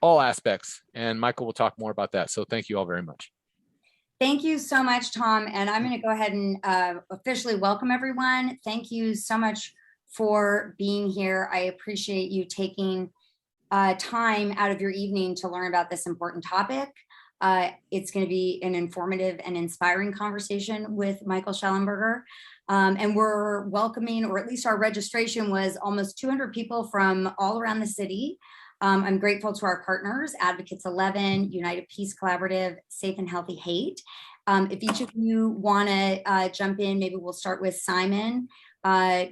all aspects. And Michael will talk more about that. So thank you all very much. Thank you so much, Tom. And I'm going to go ahead and officially welcome everyone. Thank you so much for being here. I appreciate you taking time out of your evening to learn about this important topic. It's going to be an informative and inspiring conversation with Michael Shellenberger. And we're welcoming, or at least our registration was almost 200 people from all around the city. I'm grateful to our partners, Advocates 11, United Peace Collaborative, Safe and Healthy Hate. If each of you want to jump in, maybe we'll start with Simon,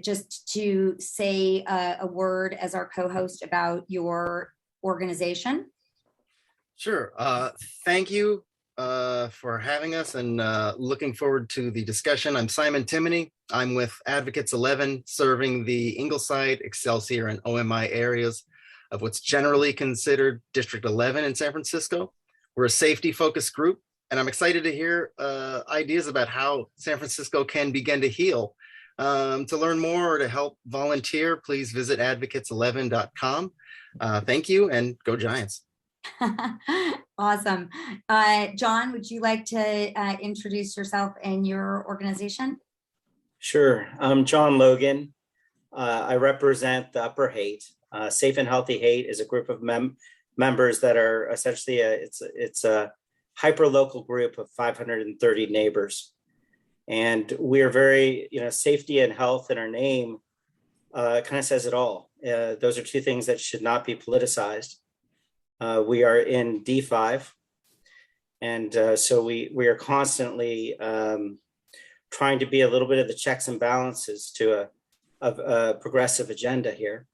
just to say a word as our co-host about your organization. Sure. Thank you for having us, and looking forward to the discussion. I'm Simon Timoney. I'm with Advocates 11, serving the Ingleside, Excelsior, and OMI areas of what's generally considered District 11 in San Francisco. We're a safety-focused group, and I'm excited to hear ideas about how San Francisco can begin to heal. To learn more or to help volunteer, please visit advocates11.com. Thank you, and go Giants. Awesome. John, would you like to introduce yourself and your organization? Sure. I'm John Logan. I represent the Upper Haight. Safe and Healthy Haight is a group of members that are essentially it's a hyper-local group of 530 neighbors. And we are very, safety and health in our name kind of says it all. Those are two things that should not be politicized. We are in D5, and so we are constantly trying to be a little bit of the checks and balances to a progressive agenda here.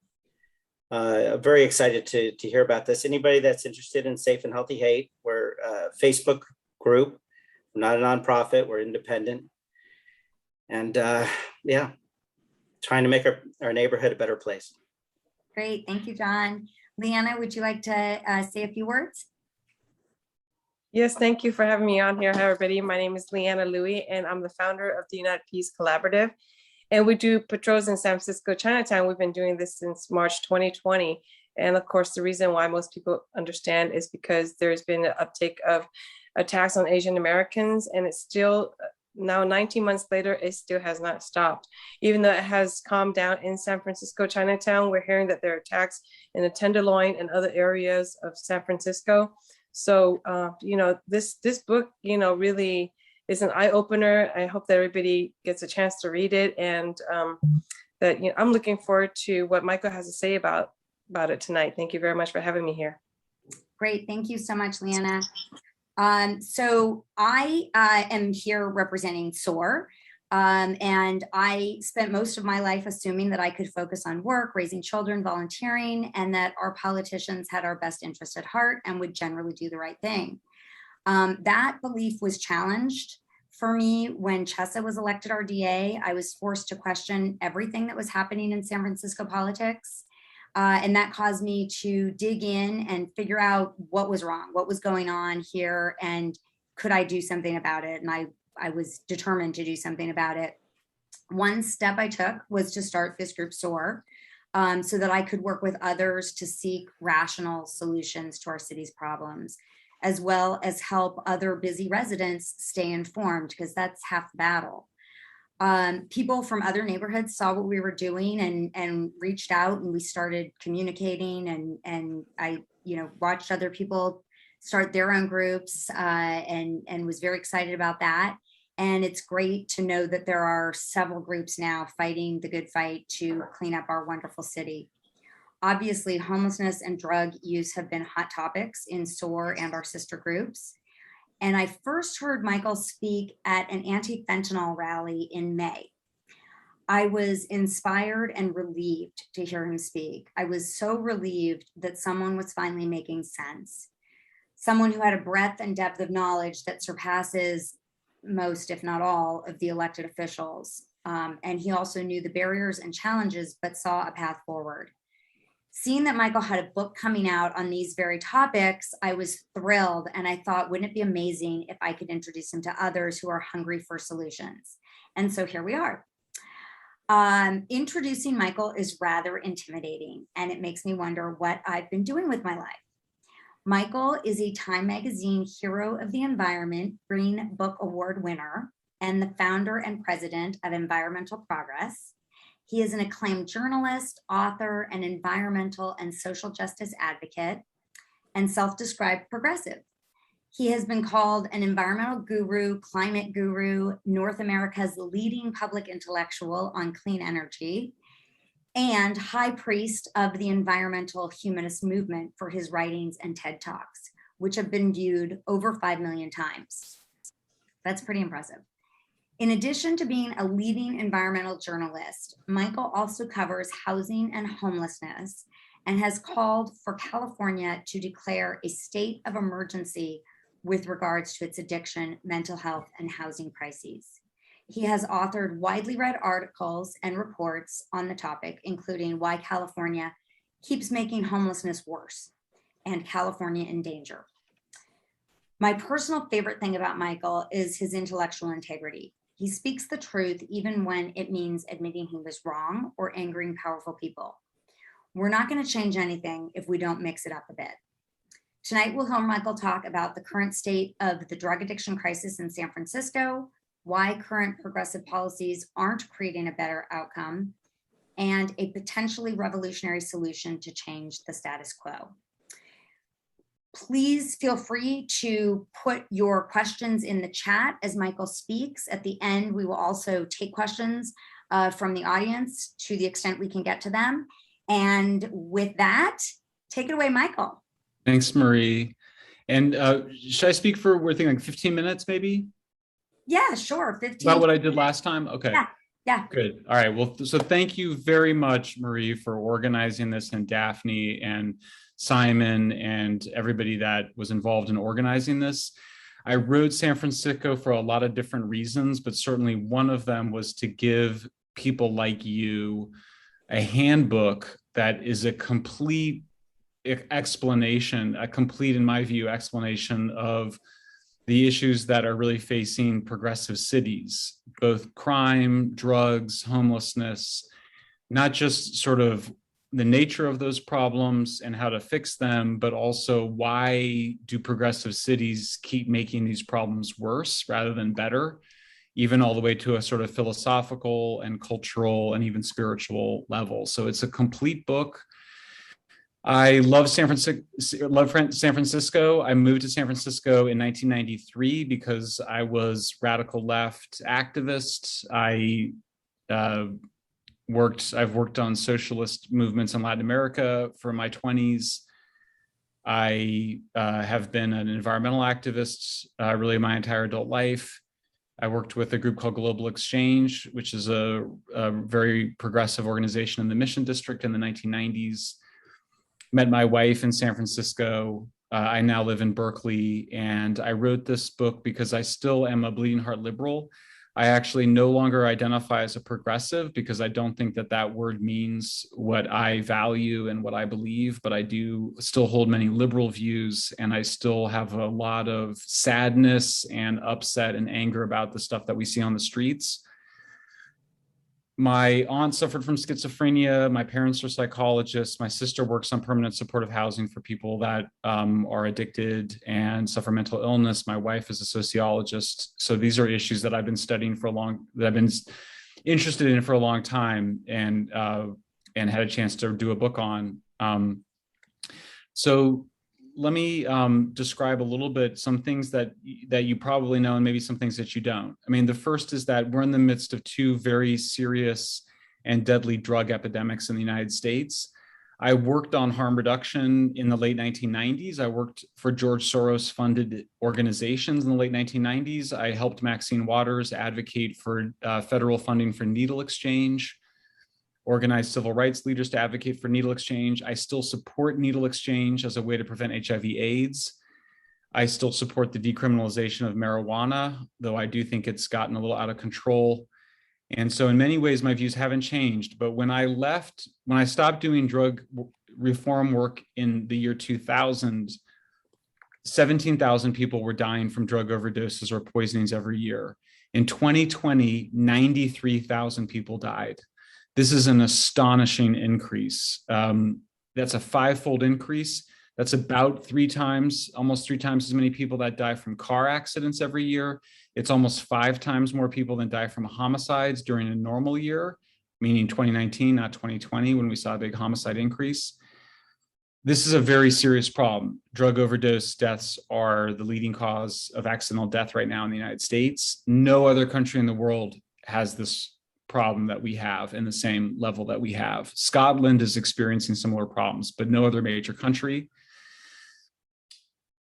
I'm very excited to hear about this. Anybody that's interested in Safe and Healthy Haight, we're a Facebook group. We're not a nonprofit, we're independent. And trying to make our neighborhood a better place. Great, thank you, John. Leanna, would you like to say a few words? Yes, thank you for having me on here. Hi, everybody. My name is Leanna Louie, and I'm the founder of the United Peace Collaborative. And we do patrols in San Francisco, Chinatown. We've been doing this since March 2020. And of course, the reason why most people understand is because there's been an uptick of attacks on Asian Americans, and it's still, now 19 months later, it still has not stopped. Even though it has calmed down in San Francisco, Chinatown, we're hearing that there are attacks in the Tenderloin and other areas of San Francisco. So, this book, really is an eye opener. I hope that everybody gets a chance to read it, and that I'm looking forward to what Michael has to say about it tonight. Thank you very much for having me here. Great, thank you so much, Leanna. So I am here representing SOAR, and I spent most of my life assuming that I could focus on work, raising children, volunteering, and that our politicians had our best interest at heart and would generally do the right thing. That belief was challenged for me when Chesa was elected our DA. I was forced to question everything that was happening in San Francisco politics. And that caused me to dig in and figure out what was wrong, what was going on here, and could I do something about it? And I was determined to do something about it. One step I took was to start this group SOAR, so that I could work with others to seek rational solutions to our city's problems, as well as help other busy residents stay informed, because that's half the battle. People from other neighborhoods saw what we were doing and reached out, and we started communicating, and I watched other people start their own groups, and was very excited about that. And it's great to know that there are several groups now fighting the good fight to clean up our wonderful city. Obviously, homelessness and drug use have been hot topics in SOAR and our sister groups. And I first heard Michael speak at an anti-fentanyl rally in May. I was inspired and relieved to hear him speak. I was so relieved that someone was finally making sense. Someone who had a breadth and depth of knowledge that surpasses most, if not all, of the elected officials. And he also knew the barriers and challenges, but saw a path forward. Seeing that Michael had a book coming out on these very topics, I was thrilled, and I thought, wouldn't it be amazing if I could introduce him to others who are hungry for solutions? And so here we are. Introducing Michael is rather intimidating, and it makes me wonder what I've been doing with my life. Michael is a Time Magazine Hero of the Environment Green Book Award winner and the founder and president of Environmental Progress. He is an acclaimed journalist, author, and environmental and social justice advocate, and self-described progressive. He has been called an environmental guru, climate guru, North America's leading public intellectual on clean energy, and high priest of the environmental humanist movement for his writings and TED Talks, which have been viewed over 5 million times. That's pretty impressive. In addition to being a leading environmental journalist, Michael also covers housing and homelessness and has called for California to declare a state of emergency with regards to its addiction, mental health, and housing crises. He has authored widely read articles and reports on the topic, including Why California Keeps Making Homelessness Worse and California in Danger. My personal favorite thing about Michael is his intellectual integrity. He speaks the truth even when it means admitting he was wrong or angering powerful people. We're not going to change anything if we don't mix it up a bit. Tonight, we'll hear Michael talk about the current state of the drug addiction crisis in San Francisco, why current progressive policies aren't creating a better outcome, and a potentially revolutionary solution to change the status quo. Please feel free to put your questions in the chat as Michael speaks. At the end, we will also take questions from the audience to the extent we can get to them. And with that, take it away, Michael. Thanks, Marie. And should I speak for, we're thinking like 15 minutes maybe? Yeah, sure. 15. About what I did last time? Okay. Yeah. Good. All right. Well, so thank you very much, Marie, for organizing this, and Daphne and Simon and everybody that was involved in organizing this. I wrote San Francisco for a lot of different reasons, but certainly one of them was to give people like you a handbook that is a complete explanation, in my view, explanation of the issues that are really facing progressive cities, both crime, drugs, homelessness, not just sort of the nature of those problems and how to fix them, but also why do progressive cities keep making these problems worse rather than better, even all the way to a sort of philosophical and cultural and even spiritual level. So it's a complete book. I love San Francisco. I moved to San Francisco in 1993 because I was radical left activist. I've worked on socialist movements in Latin America for my 20s. I have been an environmental activist really my entire adult life. I worked with a group called Global Exchange, which is a very progressive organization in the Mission District in the 1990s. Met my wife in San Francisco. I now live in Berkeley, and I wrote this book because I still am a bleeding heart liberal. I actually no longer identify as a progressive because I don't think that that word means what I value and what I believe, but I do still hold many liberal views, and I still have a lot of sadness and upset and anger about the stuff that we see on the streets. My aunt suffered from schizophrenia. My parents are psychologists. My sister works on permanent supportive housing for people that are addicted and suffer mental illness. My wife is a sociologist. So these are issues that I've been studying that I've been interested in for a long time, and had a chance to do a book on. So let me describe a little bit some things that you probably know and maybe some things that you don't. I mean, the first is that we're in the midst of two very serious and deadly drug epidemics in the United States. I worked on harm reduction in the late 1990s. I worked for George Soros funded organizations in the late 1990s. I helped Maxine Waters advocate for federal funding for needle exchange, organized civil rights leaders to advocate for needle exchange. I still support needle exchange as a way to prevent HIV/AIDS. I still support the decriminalization of marijuana, though I do think it's gotten a little out of control. And so in many ways, my views haven't changed. But when I stopped doing drug reform work in the year 2000, 17,000 people were dying from drug overdoses or poisonings every year. In 2020, 93,000 people died. This is an astonishing increase. That's a 5-fold increase. That's about almost three times as many people that die from car accidents every year. It's almost 5 times more people than die from homicides during a normal year, meaning 2019, not 2020, when we saw a big homicide increase. This is a very serious problem. Drug overdose deaths are the leading cause of accidental death right now in the United States. No other country in the world has this problem that we have in the same level that we have. Scotland is experiencing similar problems, but no other major country.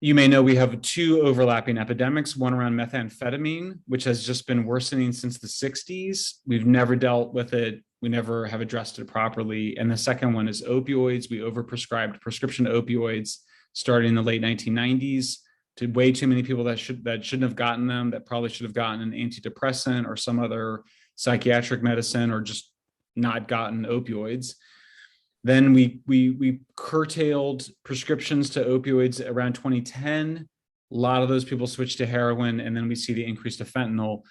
You may know we have 2 overlapping epidemics, one around methamphetamine, which has just been worsening since the 60s. We've never dealt with it. We never have addressed it properly. And the second one is opioids. We overprescribed prescription opioids starting in the late 1990s to way too many people that shouldn't have gotten them, that probably should have gotten an antidepressant or some other psychiatric medicine, or just not gotten opioids. Then we curtailed prescriptions to opioids around 2010. A lot of those people switched to heroin, and then we see the increase to fentanyl.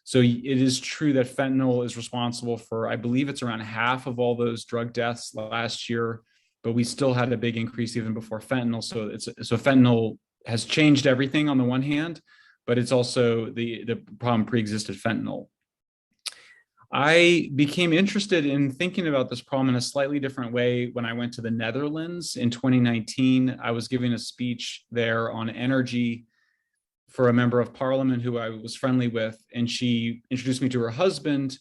So it is true that fentanyl is responsible for, I believe it's around half of all those drug deaths last year, but we still had a big increase even before fentanyl. So fentanyl has changed everything on the one hand, but it's also the problem pre-existed fentanyl. I became interested in thinking about this problem in a slightly different way when I went to the Netherlands in 2019. I was giving a speech there on energy for a member of parliament who I was friendly with, and she introduced me to her husband,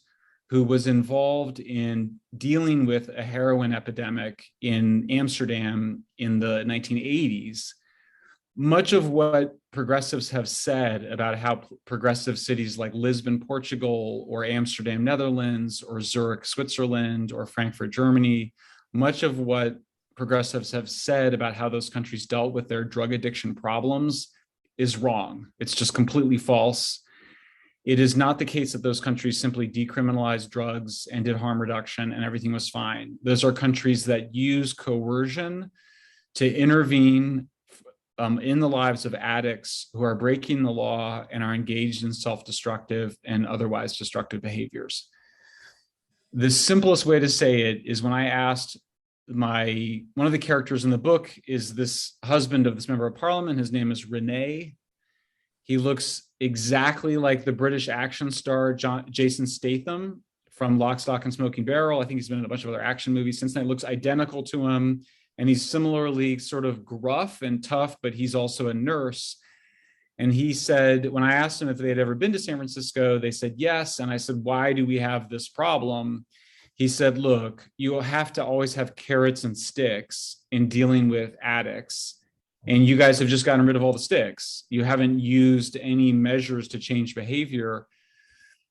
who was involved in dealing with a heroin epidemic in Amsterdam in the 1980s. Much of what progressives have said about how progressive cities like Lisbon, Portugal, or Amsterdam, Netherlands, or Zurich, Switzerland, or Frankfurt, Germany, much of what progressives have said about how those countries dealt with their drug addiction problems is wrong. It's just completely false. It is not the case that those countries simply decriminalized drugs and did harm reduction and everything was fine. Those are countries that use coercion to intervene in the lives of addicts who are breaking the law and are engaged in self-destructive and otherwise destructive behaviors. The simplest way to say it is when I asked one of the characters in the book is this husband of this member of parliament. His name is Rene. He looks exactly like the British action star Jason Statham from Lock, Stock, and Smoking Barrel. I think he's been in a bunch of other action movies since then. It looks identical to him. And he's similarly sort of gruff and tough, but he's also a nurse. And he said, when I asked him if they had ever been to San Francisco, they said yes. And I said, why do we have this problem? He said, look, you have to always have carrots and sticks in dealing with addicts. And you guys have just gotten rid of all the sticks. You haven't used any measures to change behavior.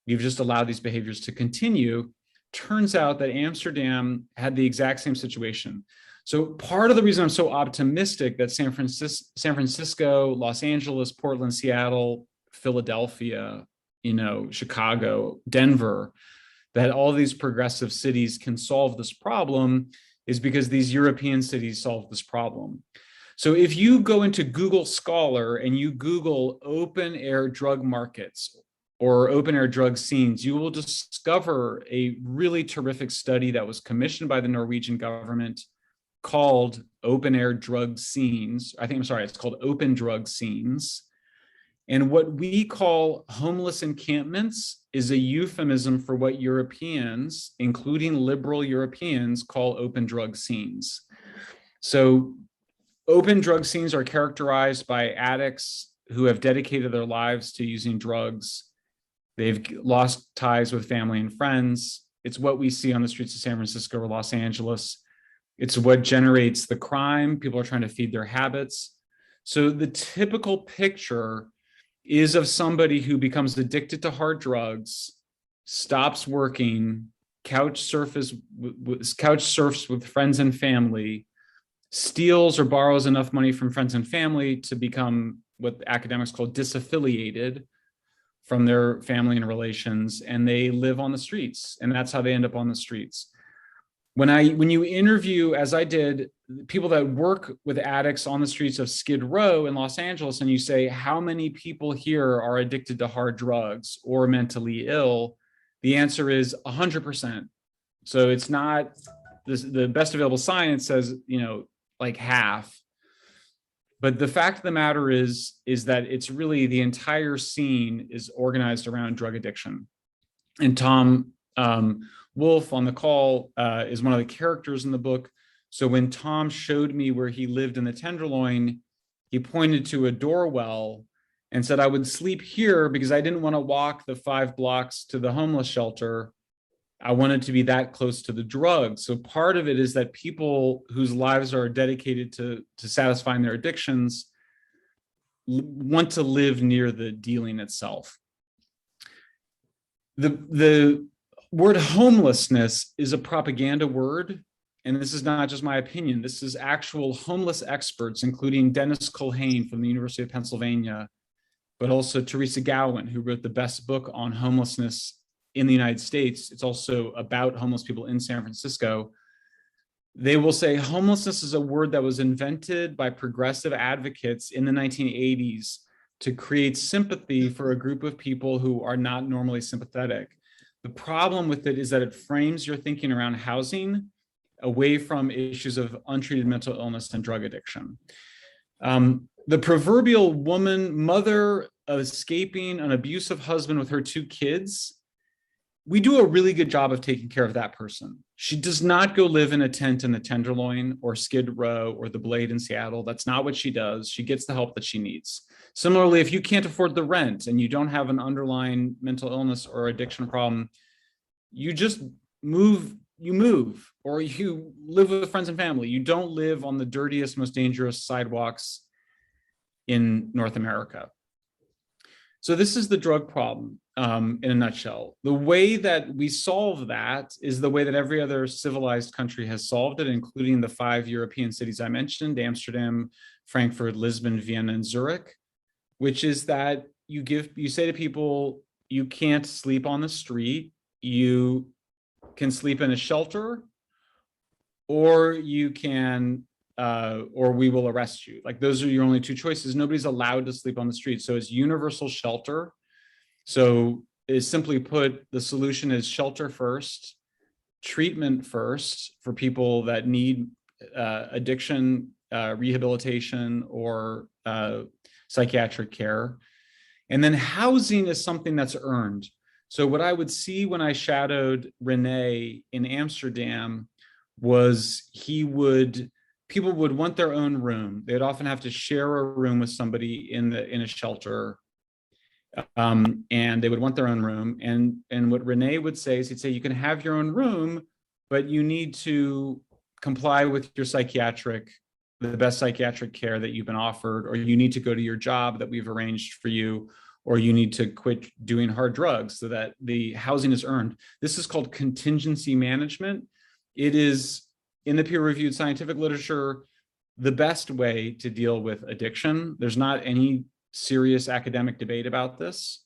You've just allowed these behaviors to continue. Turns out that Amsterdam had the exact same situation. So part of the reason I'm so optimistic that San Francisco, Los Angeles, Portland, Seattle, Philadelphia, Chicago, Denver, that all these progressive cities can solve this problem is because these European cities solve this problem. So if you go into Google Scholar and you Google open air drug markets or open air drug scenes, you will discover a really terrific study that was commissioned by the Norwegian government called Open Air Drug Scenes. It's called Open Drug Scenes. And what we call homeless encampments is a euphemism for what Europeans, including liberal Europeans, call open drug scenes. So open drug scenes are characterized by addicts who have dedicated their lives to using drugs. They've lost ties with family and friends. It's what we see on the streets of San Francisco or Los Angeles. It's what generates the crime. People are trying to feed their habits. So the typical picture is of somebody who becomes addicted to hard drugs, stops working, couch surfs with friends and family, steals or borrows enough money from friends and family to become what academics call disaffiliated from their family and relations, and they live on the streets, and that's how they end up on the streets. When you interview, as I did, people that work with addicts on the streets of Skid Row in Los Angeles, and you say, how many people here are addicted to hard drugs or mentally ill? The answer is 100%. So it's not, the best available science says, like half. But the fact of the matter is that it's really the entire scene is organized around drug addiction. And Tom Wolfe on the call is one of the characters in the book. So when Tom showed me where he lived in the Tenderloin, he pointed to a doorwell and said, I would sleep here because I didn't want to walk the 5 blocks to the homeless shelter. I wanted to be that close to the drugs. So part of it is that people whose lives are dedicated to satisfying their addictions want to live near the dealing itself. The word homelessness is a propaganda word. And this is not just my opinion. This is actual homeless experts, including Dennis Culhane from the University of Pennsylvania, but also Teresa Gowan, who wrote the best book on homelessness in the United States. It's also about homeless people in San Francisco. They will say homelessness is a word that was invented by progressive advocates in the 1980s to create sympathy for a group of people who are not normally sympathetic. The problem with it is that it frames your thinking around housing away from issues of untreated mental illness and drug addiction. The proverbial mother escaping an abusive husband with her 2 kids, we do a really good job of taking care of that person. She does not go live in a tent in the Tenderloin or Skid Row or the Blade in Seattle. That's not what she does. She gets the help that she needs. Similarly, if you can't afford the rent and you don't have an underlying mental illness or addiction problem, you just move, or you live with friends and family. You don't live on the dirtiest, most dangerous sidewalks in North America. So this is the drug problem in a nutshell. The way that we solve that is the way that every other civilized country has solved it, including the 5 European cities I mentioned, Amsterdam, Frankfurt, Lisbon, Vienna, and Zurich, which is that you say to people, you can't sleep on the street, you can sleep in a shelter, or you can, or we will arrest you. Like, those are your only 2 choices. Nobody's allowed to sleep on the street. So it's universal shelter. So is simply put, the solution is shelter first, treatment first for people that need addiction, rehabilitation, or psychiatric care. And then housing is something that's earned. So what I would see when I shadowed Rene in Amsterdam was people would want their own room. They'd often have to share a room with somebody in a shelter. And they would want their own room. And what Rene would say is, he'd say, you can have your own room, but you need to comply with your the best psychiatric care that you've been offered, or you need to go to your job that we've arranged for you, or you need to quit doing hard drugs so that the housing is earned. This is called contingency management. It is, in the peer-reviewed scientific literature, the best way to deal with addiction. There's not any serious academic debate about this.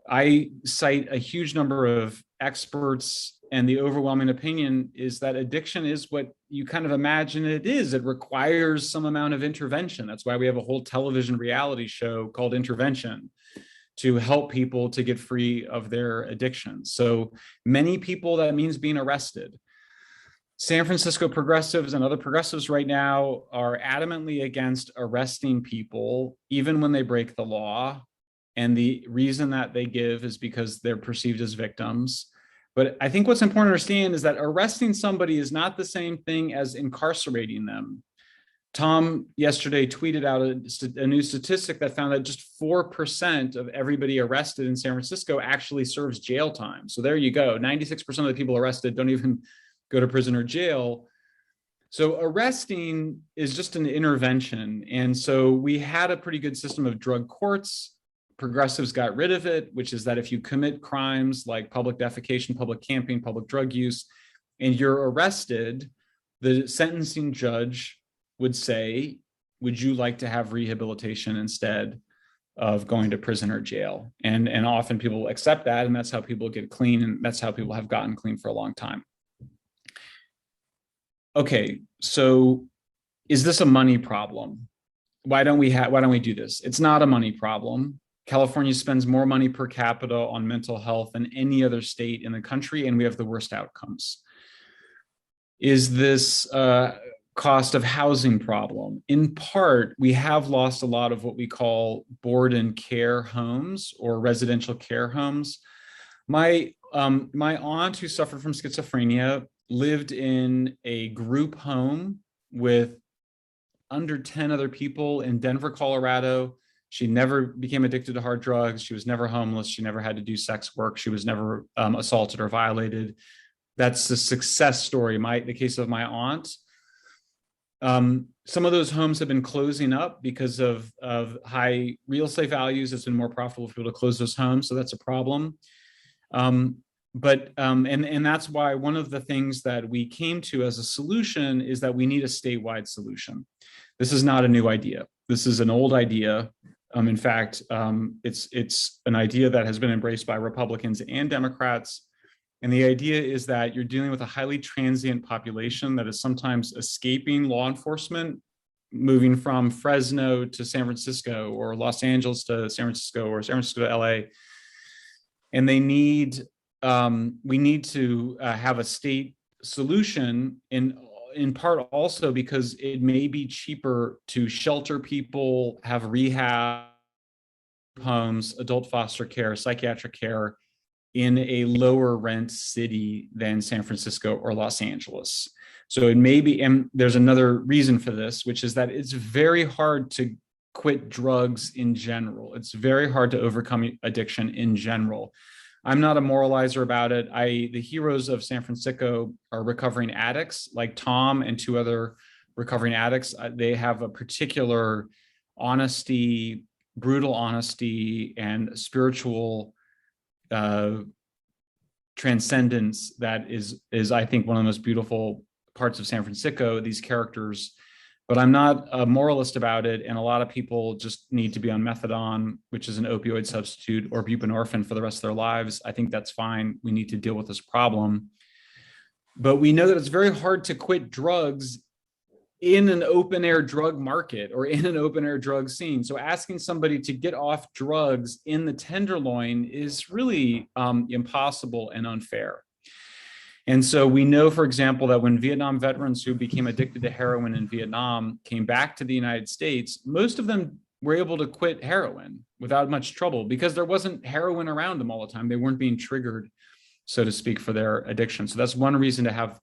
I cite a huge number of experts, and the overwhelming opinion is that addiction is what you kind of imagine it is. It requires some amount of intervention. That's why we have a whole television reality show called Intervention, to help people to get free of their addictions. So many people, that means being arrested. San Francisco progressives and other progressives right now are adamantly against arresting people, even when they break the law. And the reason that they give is because they're perceived as victims. But I think what's important to understand is that arresting somebody is not the same thing as incarcerating them. Tom yesterday tweeted out a new statistic that found that just 4% of everybody arrested in San Francisco actually serves jail time. So there you go. 96% of the people arrested don't even go to prison or jail. So arresting is just an intervention. And so we had a pretty good system of drug courts. Progressives got rid of it, which is that if you commit crimes like public defecation, public camping, public drug use, and you're arrested, the sentencing judge would say, would you like to have rehabilitation instead of going to prison or jail? And often people accept that, and that's how people get clean, and that's how people have gotten clean for a long time. Okay, so is this a money problem? Why don't we do this? It's not a money problem. California spends more money per capita on mental health than any other state in the country, and we have the worst outcomes. Is this cost of housing problem. In part, we have lost a lot of what we call board and care homes or residential care homes. My aunt, who suffered from schizophrenia, lived in a group home with under 10 other people in Denver, Colorado. She never became addicted to hard drugs. She was never homeless. She never had to do sex work. She was never assaulted or violated. That's the success story. The case of my aunt. Some of those homes have been closing up because of high real estate values. It's been more profitable for people to close those homes, so that's a problem. And that's why one of the things that we came to as a solution is that we need a statewide solution. This is not a new idea. This is an old idea. In fact, it's an idea that has been embraced by Republicans and Democrats. And the idea is that you're dealing with a highly transient population that is sometimes escaping law enforcement, moving from Fresno to San Francisco or Los Angeles to San Francisco or San Francisco to LA. And we need to have a state solution in part also because it may be cheaper to shelter people, have rehab homes, adult foster care, psychiatric care in a lower rent city than San Francisco or Los Angeles. So it may be, and there's another reason for this, which is that it's very hard to quit drugs in general. It's very hard to overcome addiction in general. I'm not a moralizer about it. The heroes of San Francisco are recovering addicts like Tom and two other recovering addicts. They have a particular honesty, brutal honesty, and spiritual transcendence that is I think one of the most beautiful parts of San Francisco, these characters. But I'm not a moralist about it, and a lot of people just need to be on methadone, which is an opioid substitute, or buprenorphine for the rest of their lives. I think that's fine. We need to deal with this problem. But we know that it's very hard to quit drugs in an open air drug market or in an open air drug scene. So asking somebody to get off drugs in the Tenderloin is really impossible and unfair. And so we know, for example, that when Vietnam veterans who became addicted to heroin in Vietnam came back to the United States, most of them were able to quit heroin without much trouble because there wasn't heroin around them all the time. They weren't being triggered, so to speak, for their addiction. So that's one reason to have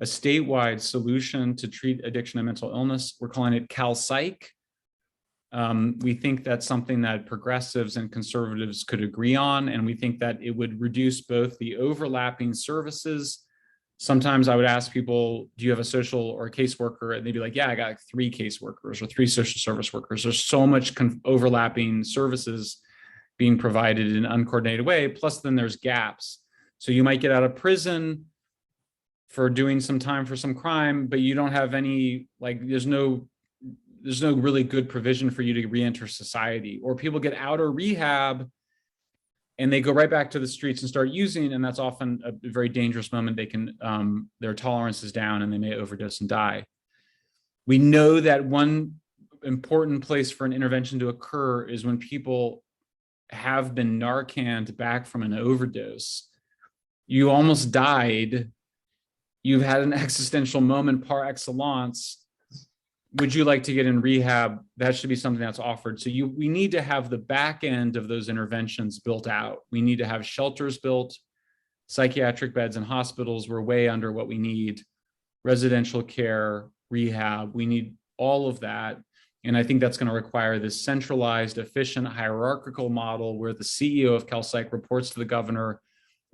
a statewide solution to treat addiction and mental illness. We're calling it CalPsych. We think that's something that progressives and conservatives could agree on, and we think that it would reduce both the overlapping services. Sometimes I would ask people, do you have a social or a caseworker? And they'd be like, yeah, I got like 3 caseworkers or 3 social service workers. There's so much overlapping services being provided in an uncoordinated way. Plus then there's gaps. So you might get out of prison for doing some time for some crime, but you don't have any, like, there's no really good provision for you to re-enter society. Or people get out of rehab and they go right back to the streets and start using, and that's often a very dangerous moment. They can, their tolerance is down and they may overdose and die. We know that one important place for an intervention to occur is when people have been Narcaned back from an overdose. You almost died. You've had an existential moment par excellence. Would you like to get in rehab? That should be something that's offered. So we need to have the back end of those interventions built out. We need to have shelters built, psychiatric beds in hospitals. We're way under what we need. Residential care, rehab, we need all of that. And I think that's going to require this centralized, efficient, hierarchical model where the CEO of CalPsych reports to the governor,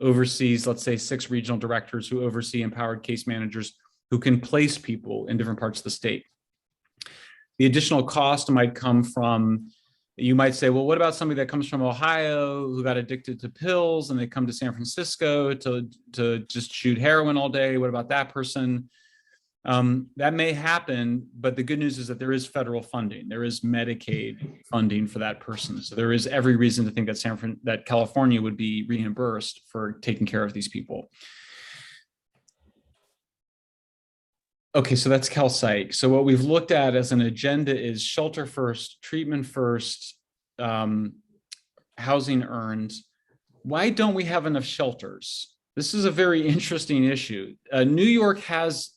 oversees, let's say, 6 regional directors who oversee empowered case managers who can place people in different parts of the state. The additional cost might come from, you might say, well, what about somebody that comes from Ohio who got addicted to pills and they come to San Francisco to just shoot heroin all day? What about that person? That may happen, but the good news is that there is federal funding. There is Medicaid funding for that person. So there is every reason to think that that California would be reimbursed for taking care of these people. Okay, so that's CalPsych. So what we've looked at as an agenda is shelter first, treatment first, housing earned. Why don't we have enough shelters? This is a very interesting issue. New York has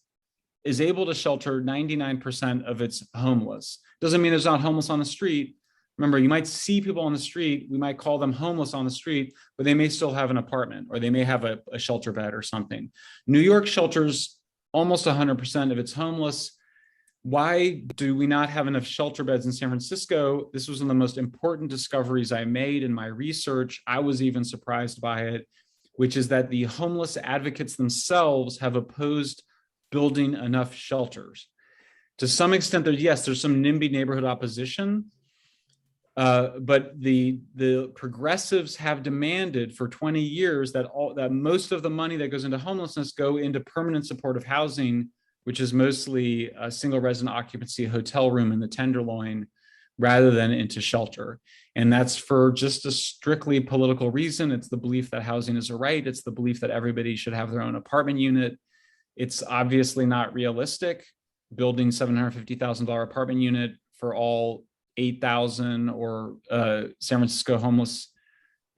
is able to shelter 99% of its homeless. Doesn't mean there's not homeless on the street. Remember, you might see people on the street, we might call them homeless on the street, but they may still have an apartment, or they may have a shelter bed or something. New York shelters almost 100% of its homeless. Why do we not have enough shelter beds in San Francisco? This was one of the most important discoveries I made in my research. I was even surprised by it, which is that the homeless advocates themselves have opposed building enough shelters. To some extent, there's some NIMBY neighborhood opposition, but the progressives have demanded for 20 years that most of the money that goes into homelessness go into permanent supportive housing, which is mostly a single resident occupancy hotel room in the Tenderloin, rather than into shelter. And that's for just a strictly political reason. It's the belief that housing is a right. It's the belief that everybody should have their own apartment unit. It's obviously not realistic. Building $750,000 apartment unit for all 8,000 or San Francisco homeless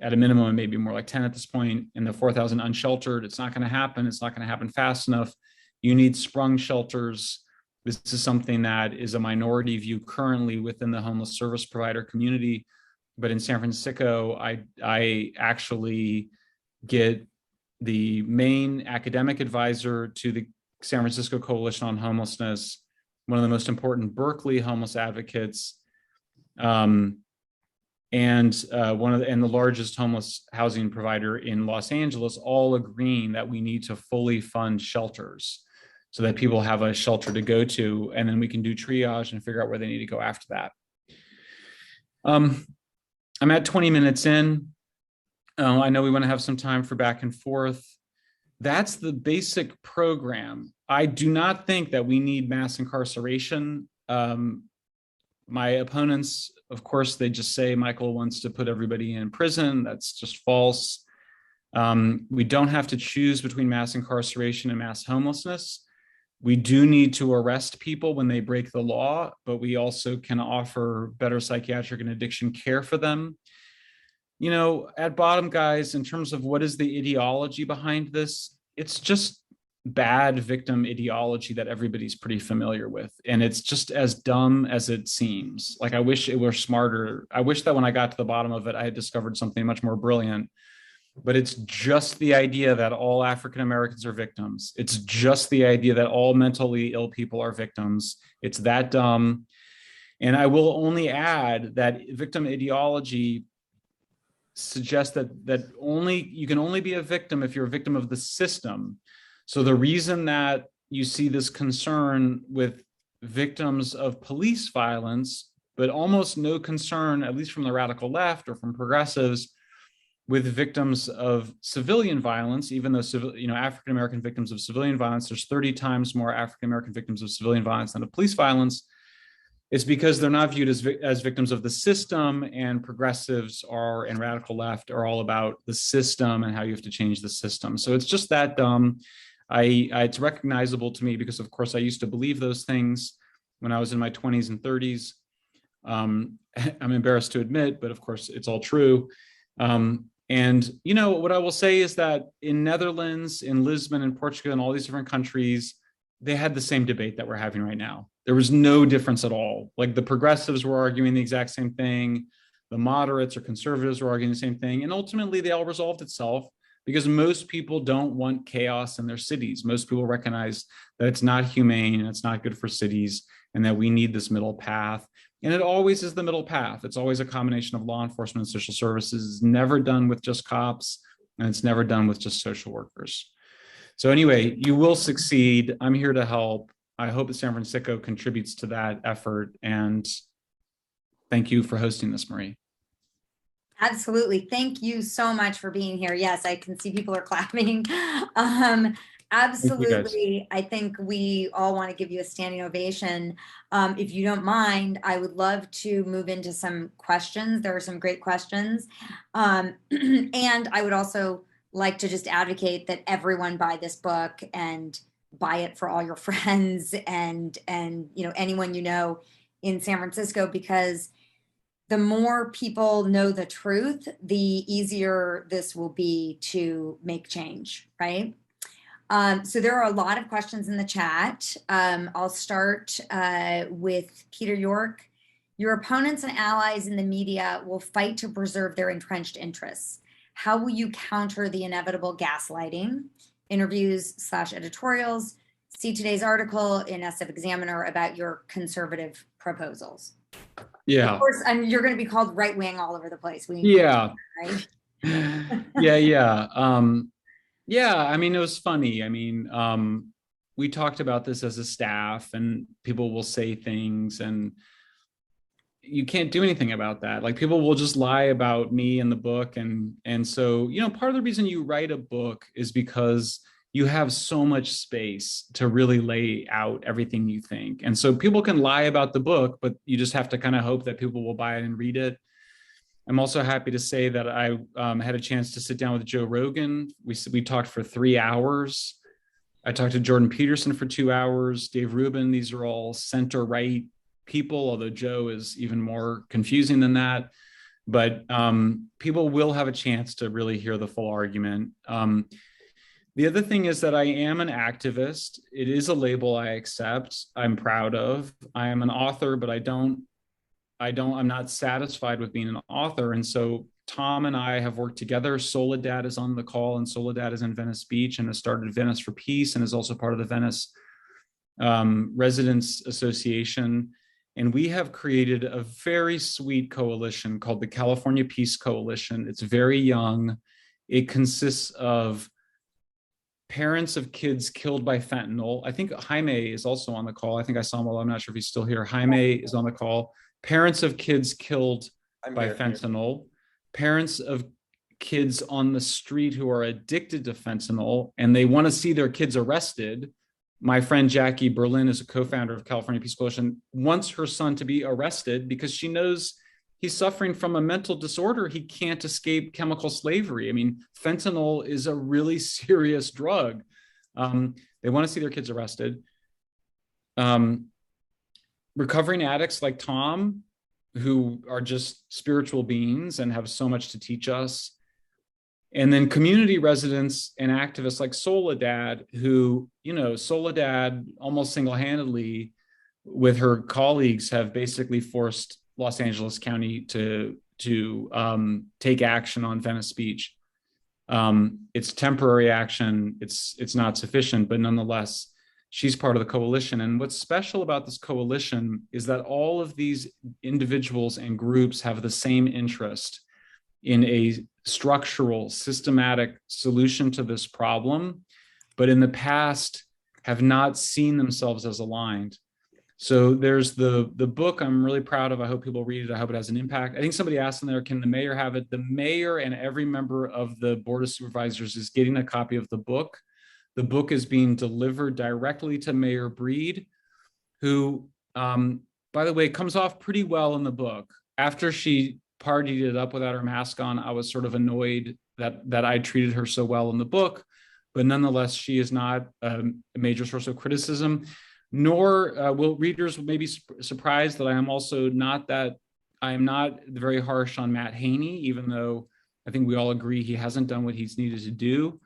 at a minimum, maybe more like 10 at this point, and the 4,000 unsheltered, it's not going to happen. It's not going to happen fast enough. You need sprung shelters. This is something that is a minority view currently within the homeless service provider community. But in San Francisco, I actually get the main academic advisor to the San Francisco Coalition on Homelessness, one of the most important Berkeley homeless advocates, and the largest homeless housing provider in Los Angeles, all agreeing that we need to fully fund shelters so that people have a shelter to go to, and then we can do triage and figure out where they need to go after that. I'm at 20 minutes in. I know we want to have some time for back and forth. That's the basic program. I do not think that we need mass incarceration. My opponents, of course, they just say Michael wants to put everybody in prison. That's just false. We don't have to choose between mass incarceration and mass homelessness. We do need to arrest people when they break the law, but we also can offer better psychiatric and addiction care for them. You know, at bottom, guys, in terms of what is the ideology behind this, it's just bad victim ideology that everybody's pretty familiar with. And it's just as dumb as it seems. Like, I wish it were smarter. I wish that when I got to the bottom of it, I had discovered something much more brilliant. But it's just the idea that all African Americans are victims. It's just the idea that all mentally ill people are victims. It's that dumb. And I will only add that victim ideology suggests that you can only be a victim if you're a victim of the system. So the reason that you see this concern with victims of police violence, but almost no concern, at least from the radical left or from progressives, with victims of civilian violence, even though African American victims of civilian violence, there's 30 times more African American victims of civilian violence than of police violence. It's because they're not viewed as victims of the system, and progressives and radical left are all about the system and how you have to change the system. So it's just that dumb. It's recognizable to me because, of course, I used to believe those things when I was in my 20s and 30s. I'm embarrassed to admit, but of course, it's all true. And, you know, what I will say is that in Netherlands, in Lisbon, in Portugal, and all these different countries, they had the same debate that we're having right now. There was no difference at all. Like, the progressives were arguing the exact same thing. The moderates or conservatives were arguing the same thing. And ultimately, they all resolved itself because most people don't want chaos in their cities. Most people recognize that it's not humane and it's not good for cities, and that we need this middle path. And it always is the middle path. It's always a combination of law enforcement and social services. It's never done with just cops, and it's never done with just social workers. So anyway, you will succeed. I'm here to help. I hope that San Francisco contributes to that effort. And thank you for hosting this, Marie. Absolutely. Thank you so much for being here. Yes, I can see people are clapping. Absolutely. I think we all want to give you a standing ovation. If you don't mind, I would love to move into some questions. There are some great questions. And I would also like to just advocate that everyone buy this book and buy it for all your friends and anyone you know in San Francisco, because the more people know the truth, the easier this will be to make change, right? So there are a lot of questions in the chat. I'll start with Peter York. Your opponents and allies in the media will fight to preserve their entrenched interests. How will you counter the inevitable gaslighting? Interviews/editorials. See today's article in SF Examiner about your conservative proposals. Yeah. Of course, you're going to be called right wing all over the place. Yeah. Right? Yeah. I mean, it was funny. I mean, we talked about this as a staff, and people will say things, and you can't do anything about that. Like, people will just lie about me in the book. And so, part of the reason you write a book is because you have so much space to really lay out everything you think. And so people can lie about the book, but you just have to kind of hope that people will buy it and read it. I'm also happy to say that I had a chance to sit down with Joe Rogan. We talked for 3 hours. I talked to Jordan Peterson for 2 hours, Dave Rubin. These are all center-right people, although Joe is even more confusing than that. But people will have a chance to really hear the full argument. The other thing is that I am an activist. It is a label I accept, I'm proud of. I am an author, but I'm not satisfied with being an author. And so Tom and I have worked together. Soledad is on the call, and Soledad is in Venice Beach and has started Venice for Peace and is also part of the Venice Residents Association. And we have created a very sweet coalition called the California Peace Coalition. It's very young. It consists of parents of kids killed by fentanyl. I think Jaime is also on the call. I think I saw him, although I'm not sure if he's still here. Jaime is on the call. Parents of kids killed by fentanyl. Parents of kids on the street who are addicted to fentanyl, and they want to see their kids arrested. My friend Jackie Berlin is a co-founder of California Peace Coalition, wants her son to be arrested because she knows he's suffering from a mental disorder. He can't escape chemical slavery. I mean, fentanyl is a really serious drug. They want to see their kids arrested. Recovering addicts like Tom, who are just spiritual beings and have so much to teach us. And then community residents and activists like Soledad, who, Soledad almost single-handedly with her colleagues have basically forced Los Angeles County to take action on Venice Beach. It's temporary action. It's not sufficient, but nonetheless, she's part of the coalition. And what's special about this coalition is that all of these individuals and groups have the same interest in a structural, systematic solution to this problem, but in the past have not seen themselves as aligned. So there's the book I'm really proud of. I hope people read it. I hope it has an impact. I think somebody asked in there, can the mayor have it? The mayor and every member of the Board of Supervisors is getting a copy of the book. The book is being delivered directly to Mayor Breed, who, by the way, comes off pretty well in the book. After she partied it up without her mask on, I was sort of annoyed that I treated her so well in the book, but nonetheless, she is not a major source of criticism. Nor will readers maybe surprised that I am not very harsh on Matt Haney, even though I think we all agree he hasn't done what he's needed to do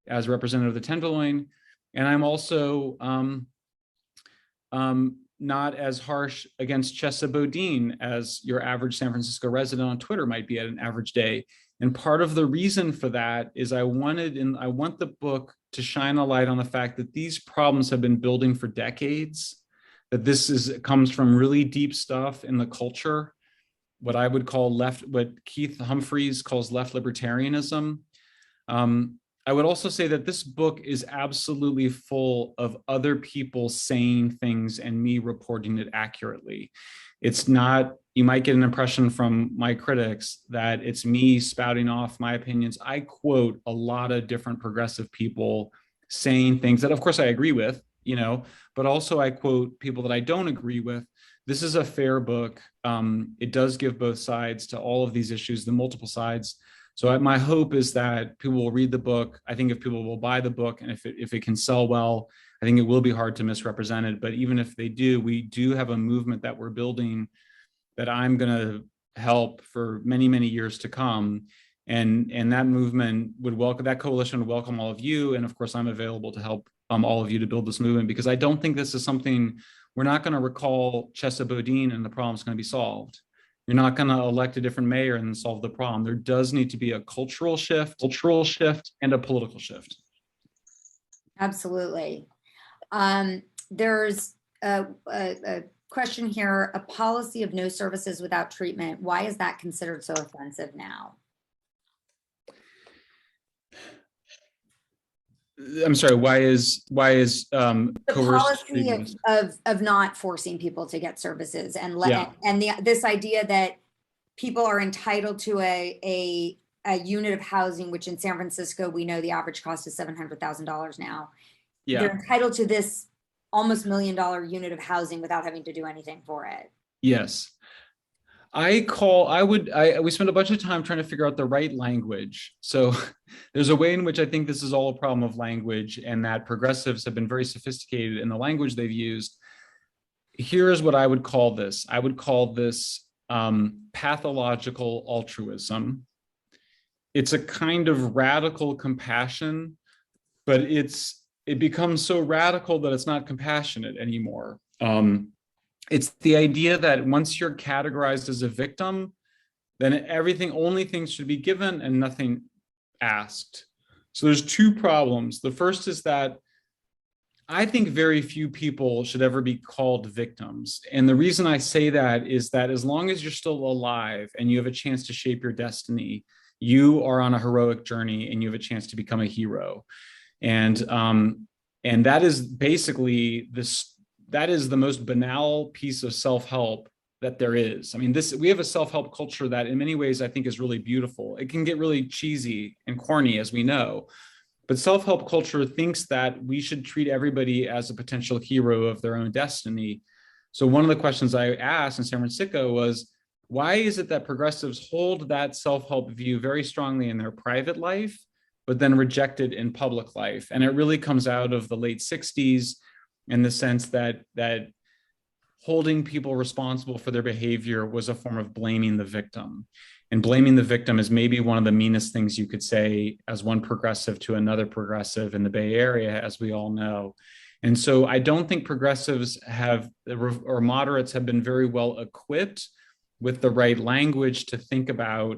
as representative of the Tenderloin. And I'm also not as harsh against Chesa Bodine as your average San Francisco resident on Twitter might be at an average day. And part of the reason for that is I want the book to shine a light on the fact that these problems have been building for decades, that comes from really deep stuff in the culture, what I would call what Keith Humphreys calls left libertarianism. I would also say that this book is absolutely full of other people saying things and me reporting it accurately. It's not, you might get an impression from my critics that it's me spouting off my opinions. I quote a lot of different progressive people saying things that of course I agree with, but also I quote people that I don't agree with. This is a fair book. It does give both sides to all of these issues, the multiple sides. So my hope is that people will read the book. I think if people will buy the book and if it can sell well, I think it will be hard to misrepresent it. But even if they do, we do have a movement that we're building that I'm going to help for many, many years to come. And that movement would welcome, that coalition would welcome all of you. And of course, I'm available to help all of you to build this movement, because I don't think this is something, we're not going to recall Chesa Bodine and the problem's going to be solved. You're not going to elect a different mayor and solve the problem. There does need to be a cultural shift, and a political shift. Absolutely. There's a question here, a policy of no services without treatment. Why is that considered so offensive now? I'm sorry, why is The coerced policy treatment? of not forcing people to get services and Yeah. this idea that people are entitled to a unit of housing, which in San Francisco, we know the average cost is $700,000 now. Yeah. They're entitled to this almost $1 million unit of housing without having to do anything for it. Yes. We spent a bunch of time trying to figure out the right language. So there's a way in which I think this is all a problem of language, and that progressives have been very sophisticated in the language they've used. Here is what I would call this. I would call this pathological altruism. It's a kind of radical compassion, but it becomes so radical that it's not compassionate anymore. It's the idea that once you're categorized as a victim, then only things should be given and nothing asked. So there's two problems. The first is that I think very few people should ever be called victims. And the reason I say that is that as long as you're still alive and you have a chance to shape your destiny, you are on a heroic journey and you have a chance to become a hero. And that is basically that is the most banal piece of self-help that there is. I mean, we have a self-help culture that in many ways I think is really beautiful. It can get really cheesy and corny, as we know, but self-help culture thinks that we should treat everybody as a potential hero of their own destiny. So one of the questions I asked in San Fransicko was, why is it that progressives hold that self-help view very strongly in their private life, but then reject it in public life? And it really comes out of the late 60s, in the sense that holding people responsible for their behavior was a form of blaming the victim. And blaming the victim is maybe one of the meanest things you could say as one progressive to another progressive in the Bay Area, as we all know. And so I don't think progressives or moderates have been very well equipped with the right language to think about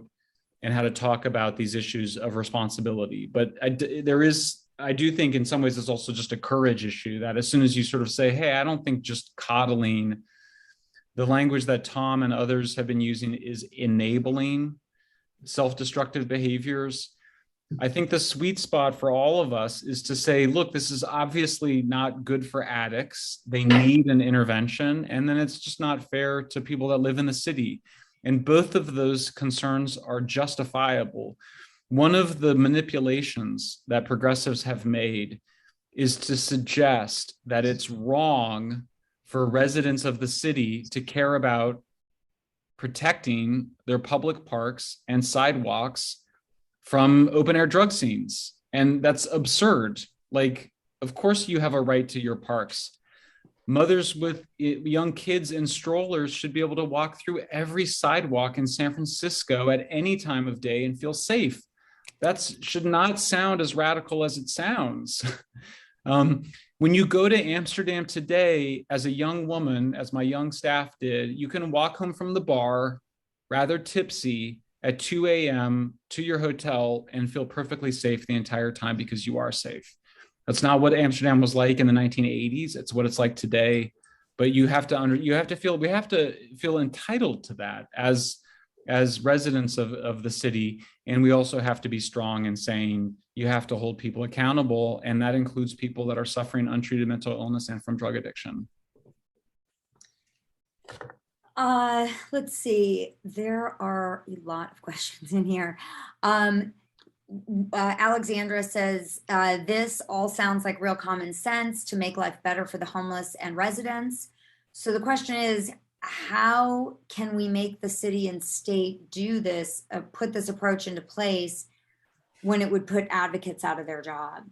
and how to talk about these issues of responsibility. But I do think in some ways it's also just a courage issue, that as soon as you sort of say, hey, I don't think just coddling, the language that Tom and others have been using is enabling self-destructive behaviors. I think the sweet spot for all of us is to say, look, this is obviously not good for addicts. They need an intervention. And then it's just not fair to people that live in the city. And both of those concerns are justifiable. One of the manipulations that progressives have made is to suggest that it's wrong for residents of the city to care about protecting their public parks and sidewalks from open air drug scenes. And that's absurd. Like, of course you have a right to your parks. Mothers with young kids in strollers should be able to walk through every sidewalk in San Francisco at any time of day and feel safe. That should not sound as radical as it sounds. When you go to Amsterdam today as a young woman, as my young staff did, you can walk home from the bar rather tipsy at 2 a.m. to your hotel and feel perfectly safe the entire time because you are safe. That's not what Amsterdam was like in the 1980s. It's what it's like today. But we have to feel entitled to that as residents of the city. And we also have to be strong in saying you have to hold people accountable. And that includes people that are suffering untreated mental illness and from drug addiction. Let's see. There are a lot of questions in here. Alexandra says, this all sounds like real common sense to make life better for the homeless and residents. So the question is, how can we make the city and state do this, put this approach into place when it would put advocates out of their job?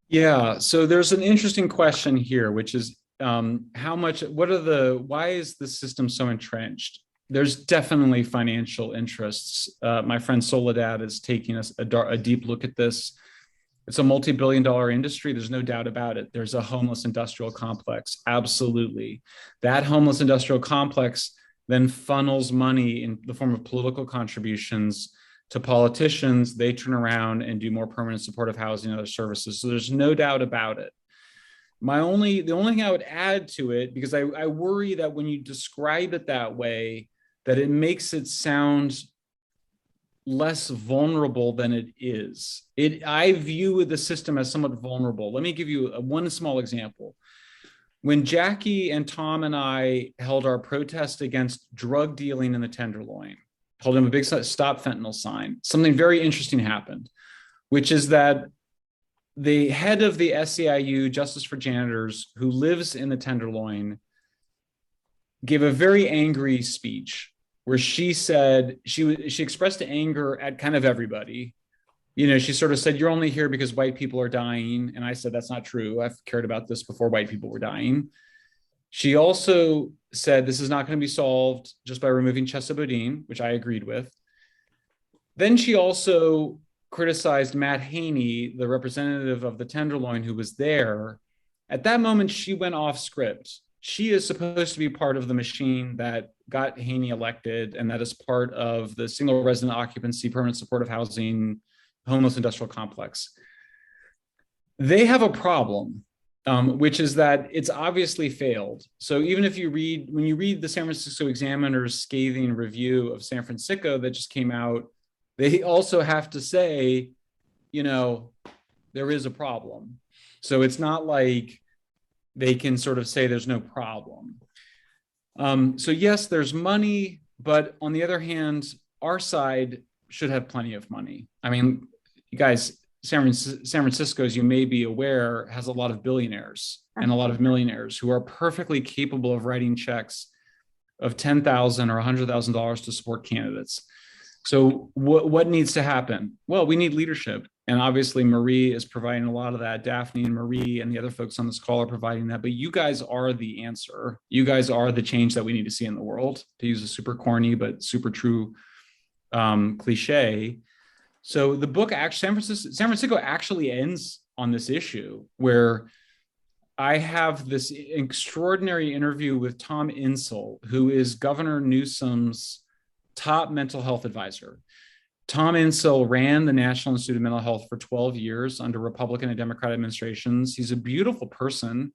Yeah, so there's an interesting question here, which is why is the system so entrenched? there's definitely financial interests. My friend Soledad is taking a deep look at this. It's a multi-billion-dollar industry. There's no doubt about it. There's a homeless industrial complex. Absolutely. That homeless industrial complex then funnels money in the form of political contributions to politicians. They turn around and do more permanent supportive housing and other services. So there's no doubt about it. The only thing I would add to it, because I worry that when you describe it that way, that it makes it sound less vulnerable than it is. I view the system as somewhat vulnerable. Let me give you one small example. When Jackie and Tom and I held our protest against drug dealing in the Tenderloin, holding a big stop fentanyl sign, something very interesting happened, which is that the head of the SEIU, Justice for Janitors, who lives in the Tenderloin, gave a very angry speech where she said, she expressed anger at kind of everybody. You know, she sort of said, you're only here because white people are dying. And I said, that's not true. I've cared about this before white people were dying. She also said, this is not going to be solved just by removing Chesa Boudin, which I agreed with. Then she also criticized Matt Haney, the representative of the Tenderloin who was there. At that moment, she went off script. She is supposed to be part of the machine that got Haney elected, and that is part of the single resident occupancy, permanent supportive housing, homeless industrial complex. They have a problem, which is that it's obviously failed. So even if when you read the San Francisco Examiner's scathing review of San Fransicko that just came out, they also have to say, you know, there is a problem. So it's not like they can sort of say there's no problem. So yes, there's money, but on the other hand, our side should have plenty of money. I mean, you guys, San Francisco, as you may be aware, has a lot of billionaires and a lot of millionaires who are perfectly capable of writing checks of $10,000 or $100,000 to support candidates. So what needs to happen? Well, we need leadership. And obviously Marie is providing a lot of that. Daphne and Marie and the other folks on this call are providing that, but you guys are the answer. You guys are the change that we need to see in the world, to use a super corny, but super true cliche. So the book, San Francisco actually ends on this issue where I have this extraordinary interview with Tom Insel, who is Governor Newsom's top mental health advisor. Tom Insel ran the National Institute of Mental Health for 12 years under Republican and Democrat administrations. He's a beautiful person.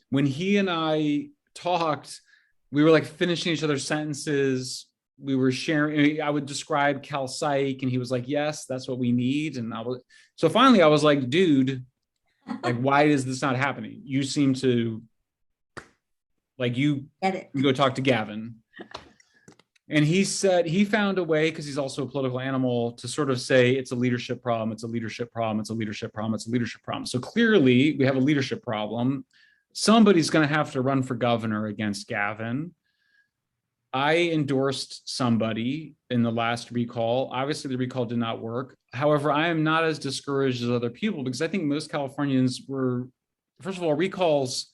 When he and I talked, we were like finishing each other's sentences. We were sharing, I would describe Cal Psych, and he was like, yes, that's what we need. And so finally I was like, dude, like, why is this not happening? You seem to, like, you go talk to Gavin. And he said he found a way, because he's also a political animal, to sort of say it's a leadership problem, it's a leadership problem, it's a leadership problem, it's a leadership problem. So clearly we have a leadership problem. Somebody's going to have to run for governor against Gavin. I endorsed somebody in the last recall. Obviously the recall did not work. However, I am not as discouraged as other people, because I think most Californians were, first of all, recalls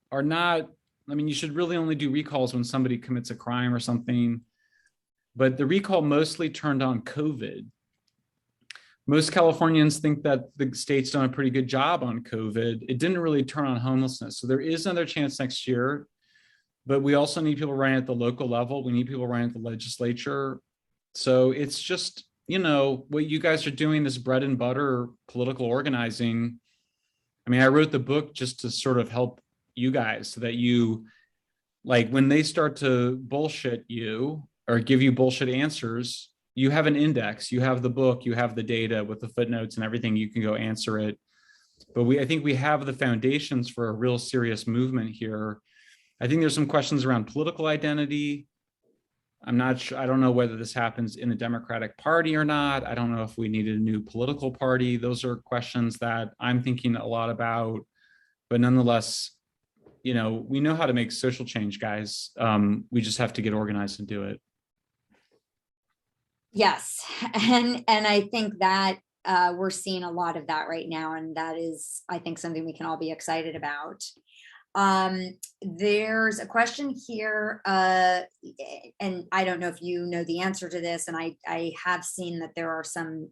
are not, I mean, you should really only do recalls when somebody commits a crime or something, but the recall mostly turned on COVID. Most Californians think that the state's done a pretty good job on COVID. It didn't really turn on homelessness. So there is another chance next year, but we also need people running at the local level. We need people running at the legislature. So it's just, you know, what you guys are doing, this bread and butter political organizing. I mean, I wrote the book just to sort of help you guys, so that you, like, when they start to bullshit you or give you bullshit answers, you have an index, you have the book, you have the data with the footnotes and everything, you can go answer it. But I think we have the foundations for a real serious movement here. I think there's some questions around political identity. I'm not sure, I don't know whether this happens in the Democratic Party or not. I don't know if we need a new political party. Those are questions that I'm thinking a lot about, but nonetheless, you know, we know how to make social change, guys. We just have to get organized and do it. Yes. And I think that we're seeing a lot of that right now. And that is, I think, something we can all be excited about. There's a question here, and I don't know if you know the answer to this, and I have seen that there are some,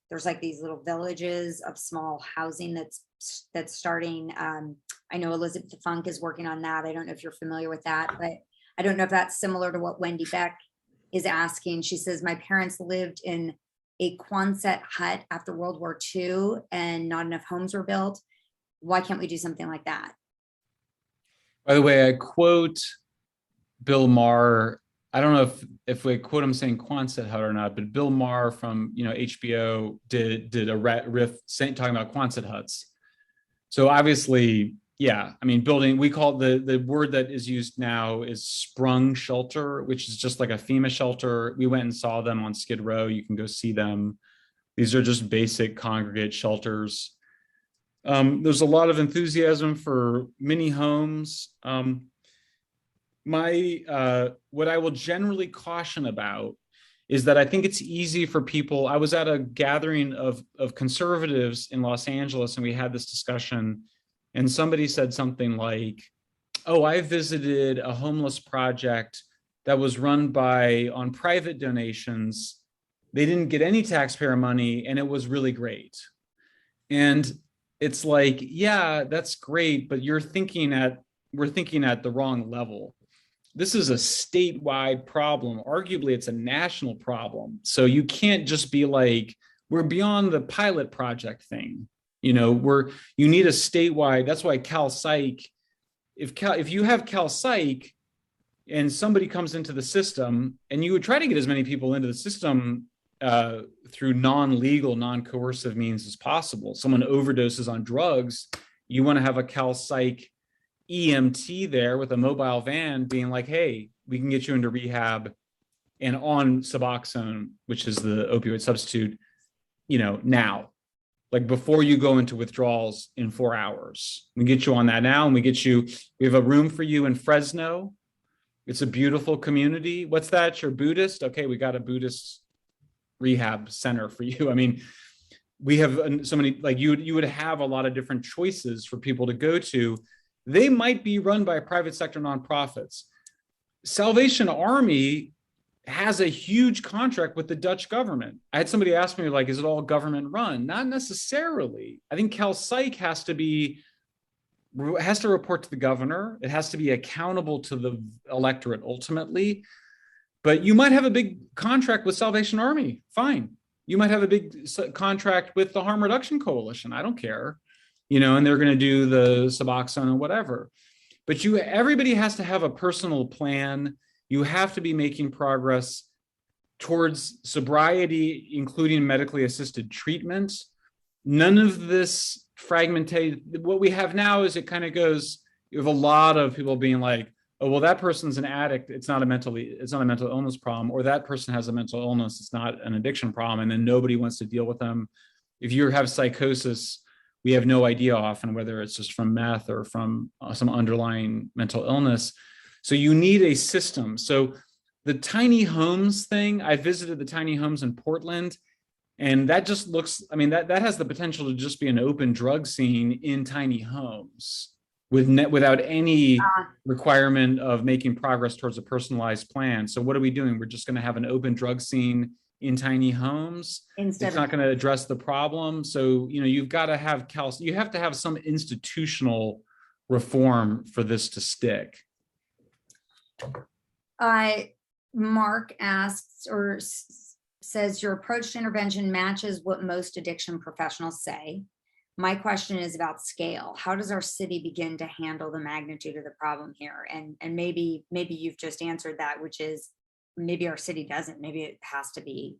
there's like these little villages of small housing that's starting. I know Elizabeth Funk is working on that. I don't know if you're familiar with that, but I don't know if that's similar to what Wendy Beck is asking. She says, my parents lived in a Quonset hut after World War II and not enough homes were built. Why can't we do something like that? By the way, I quote Bill Maher. I don't know if we quote him saying Quonset hut or not, but Bill Maher from HBO did a riff talking about Quonset huts. So obviously, yeah, I mean, building, we call the word that is used now is sprung shelter, which is just like a FEMA shelter. We went and saw them on Skid Row. You can go see them. These are just basic congregate shelters. There's a lot of enthusiasm for mini homes. What I will generally caution about is that I think it's easy for people. I was at a gathering of conservatives in Los Angeles, and we had this discussion, and somebody said something like, oh, I visited a homeless project that was run on private donations. They didn't get any taxpayer money, and it was really great. And it's like, yeah, that's great, but we're thinking at the wrong level. This is a statewide problem. Arguably, it's a national problem. So you can't just be like, we're beyond the pilot project thing. You need a statewide. That's why Cal Psych, if you have Cal Psych and somebody comes into the system, and you would try to get as many people into the system through non-legal, non-coercive means as possible. Someone overdoses on drugs, you want to have a Cal Psych EMT there with a mobile van being like, hey, we can get you into rehab and on Suboxone, which is the opioid substitute, now, like before you go into withdrawals in 4 hours. We get you on that now, and we have a room for you in Fresno. It's a beautiful community. What's that? You're Buddhist? Okay, we got a Buddhist rehab center for you. I mean, we have so many, like you would have a lot of different choices for people to go to. They might be run by private sector nonprofits. Salvation Army has a huge contract with the Dutch government. I had somebody ask me, like, is it all government run? Not necessarily. I think Cal Psych has to report to the governor. It has to be accountable to the electorate ultimately. But you might have a big contract with Salvation Army. Fine. You might have a big contract with the Harm Reduction Coalition. I don't care. And they're going to do the Suboxone or whatever. But everybody has to have a personal plan. You have to be making progress towards sobriety, including medically assisted treatment. None of this fragmented. What we have now is it kind of goes, you have a lot of people being like, oh, well, that person's an addict. It's not a mental illness problem. Or that person has a mental illness. It's not an addiction problem. And then nobody wants to deal with them. If you have psychosis, we have no idea often whether it's just from meth or from some underlying mental illness. So you need a system. So the tiny homes thing, I visited the tiny homes in Portland, and that just looks, that has the potential to just be an open drug scene in tiny homes without any requirement of making progress towards a personalized plan. So what are we doing? We're just going to have an open drug scene in tiny homes. It's not going to address the problem. So, you've got to have you have to have some institutional reform for this to stick. Mark asks or says, your approach to intervention matches what most addiction professionals say. My question is about scale. How does our city begin to handle the magnitude of the problem here? And maybe you've just answered that, which is maybe our city doesn't. Maybe it has to be.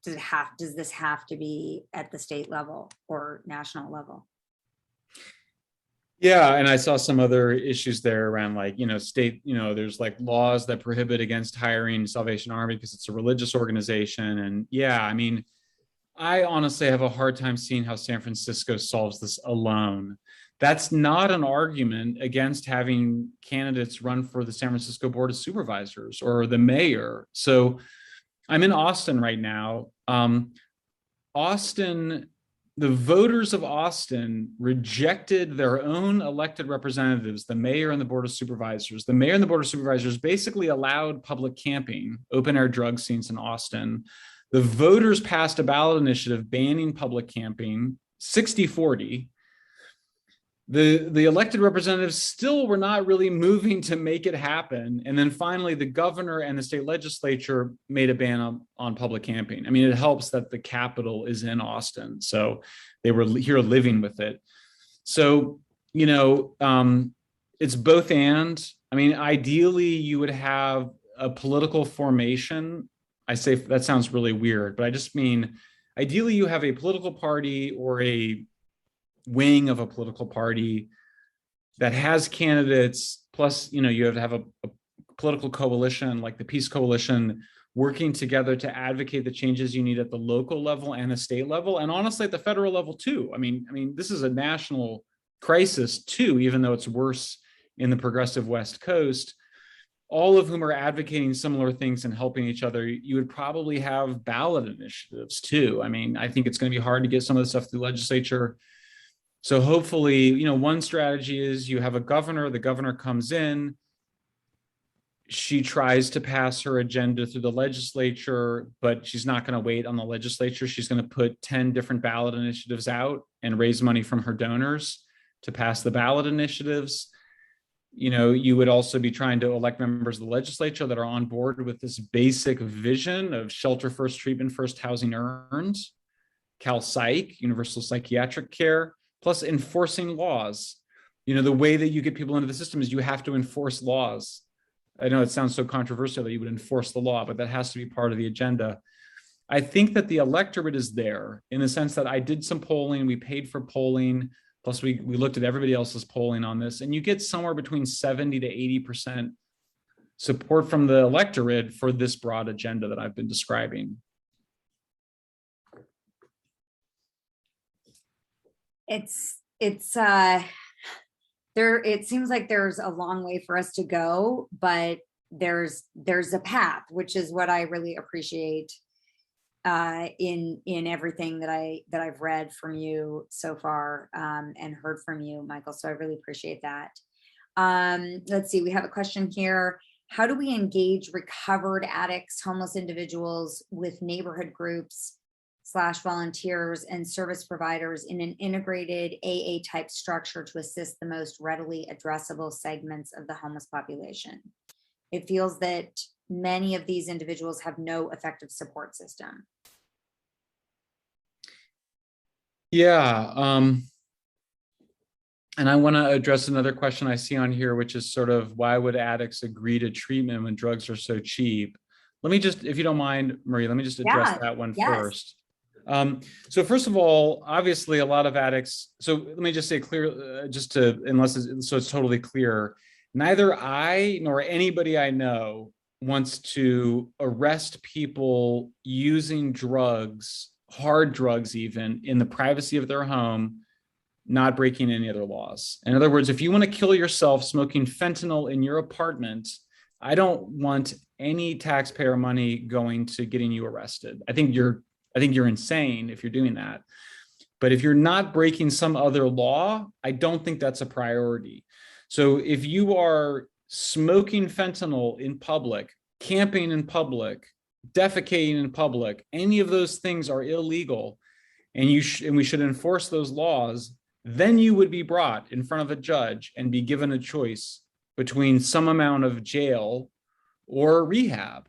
Does this have to be at the state level or national level? Yeah, and I saw some other issues there around state, there's like laws that prohibit against hiring Salvation Army because it's a religious organization. And yeah, I honestly have a hard time seeing how San Francisco solves this alone. That's not an argument against having candidates run for the San Francisco Board of Supervisors or the mayor. So I'm in Austin right now. Austin the voters of Austin rejected their own elected representatives, the mayor and the board of supervisors. The mayor and the board of supervisors basically allowed public camping, open air drug scenes in Austin. The voters passed a ballot initiative banning public camping, 60-40. The elected representatives still were not really moving to make it happen. And then finally, the governor and the state legislature made a ban on public camping. I mean, it helps that the capital is in Austin. So they were here living with it. So, it's both and. I mean, ideally, you would have a political formation. I say that sounds really weird, but I just mean, ideally, you have a political party or a wing of a political party that has candidates, plus you have to have a political coalition like the Peace Coalition working together to advocate the changes you need at the local level and the state level, and honestly at the federal level too. I mean this is a national crisis too, even though it's worse in the progressive West Coast, all of whom are advocating similar things and helping each other. You would probably have ballot initiatives too. I mean, I think it's going to be hard to get some of the stuff through the legislature. So hopefully, one strategy is you have a governor, the governor comes in, she tries to pass her agenda through the legislature, but she's not going to wait on the legislature. She's going to put 10 different ballot initiatives out and raise money from her donors to pass the ballot initiatives. You would also be trying to elect members of the legislature that are on board with this basic vision of shelter first, treatment first, housing earned, Cal Psych, universal psychiatric care, plus enforcing laws. The way that you get people into the system is you have to enforce laws. I know it sounds so controversial that you would enforce the law, but that has to be part of the agenda. I think that the electorate is there in the sense that I did some polling, we paid for polling, plus we looked at everybody else's polling on this, and you get somewhere between 70 to 80% support from the electorate for this broad agenda that I've been describing. It seems like there's a long way for us to go, but there's a path, which is what I really appreciate in everything that I've read from you so far and heard from you, Michael. So I really appreciate that. Let's see, we have a question here. How do we engage recovered addicts, homeless individuals with neighborhood groups / volunteers and service providers in an integrated AA type structure to assist the most readily addressable segments of the homeless population? It feels that many of these individuals have no effective support system. Yeah. And I want to address another question I see on here, which is sort of why would addicts agree to treatment when drugs are so cheap? Let me just, if you don't mind, Marie, let me just address that one first. So first of all, obviously a lot of addicts, so let me just say clear, so it's totally clear, neither I nor anybody I know wants to arrest people using drugs, hard drugs even, in the privacy of their home, not breaking any other laws. In other words, if you want to kill yourself smoking fentanyl in your apartment, I don't want any taxpayer money going to getting you arrested. I think you're insane if you're doing that. But if you're not breaking some other law, I don't think that's a priority. So if you are smoking fentanyl in public, camping in public, defecating in public, any of those things are illegal, and we should enforce those laws, then you would be brought in front of a judge and be given a choice between some amount of jail or rehab.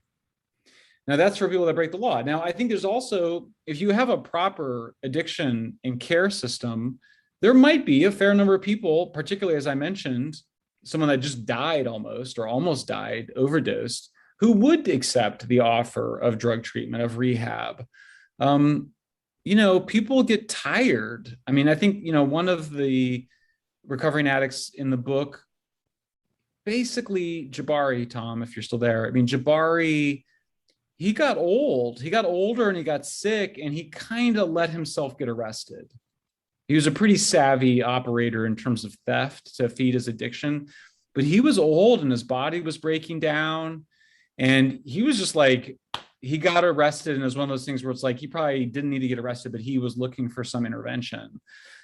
Now that's for people that break the law. Now, I think there's also, if you have a proper addiction and care system, there might be a fair number of people, particularly as I mentioned, someone that just died almost or almost died, overdosed, who would accept the offer of drug treatment, of rehab. People get tired. I mean, I think, one of the recovering addicts in the book, basically Jabari, Tom, if you're still there. I mean, Jabari, he got old. He got older and he got sick, and he kind of let himself get arrested. He was a pretty savvy operator in terms of theft to feed his addiction, but he was old and his body was breaking down. And he was just like, he got arrested, and it was one of those things where it's like he probably didn't need to get arrested, but he was looking for some intervention.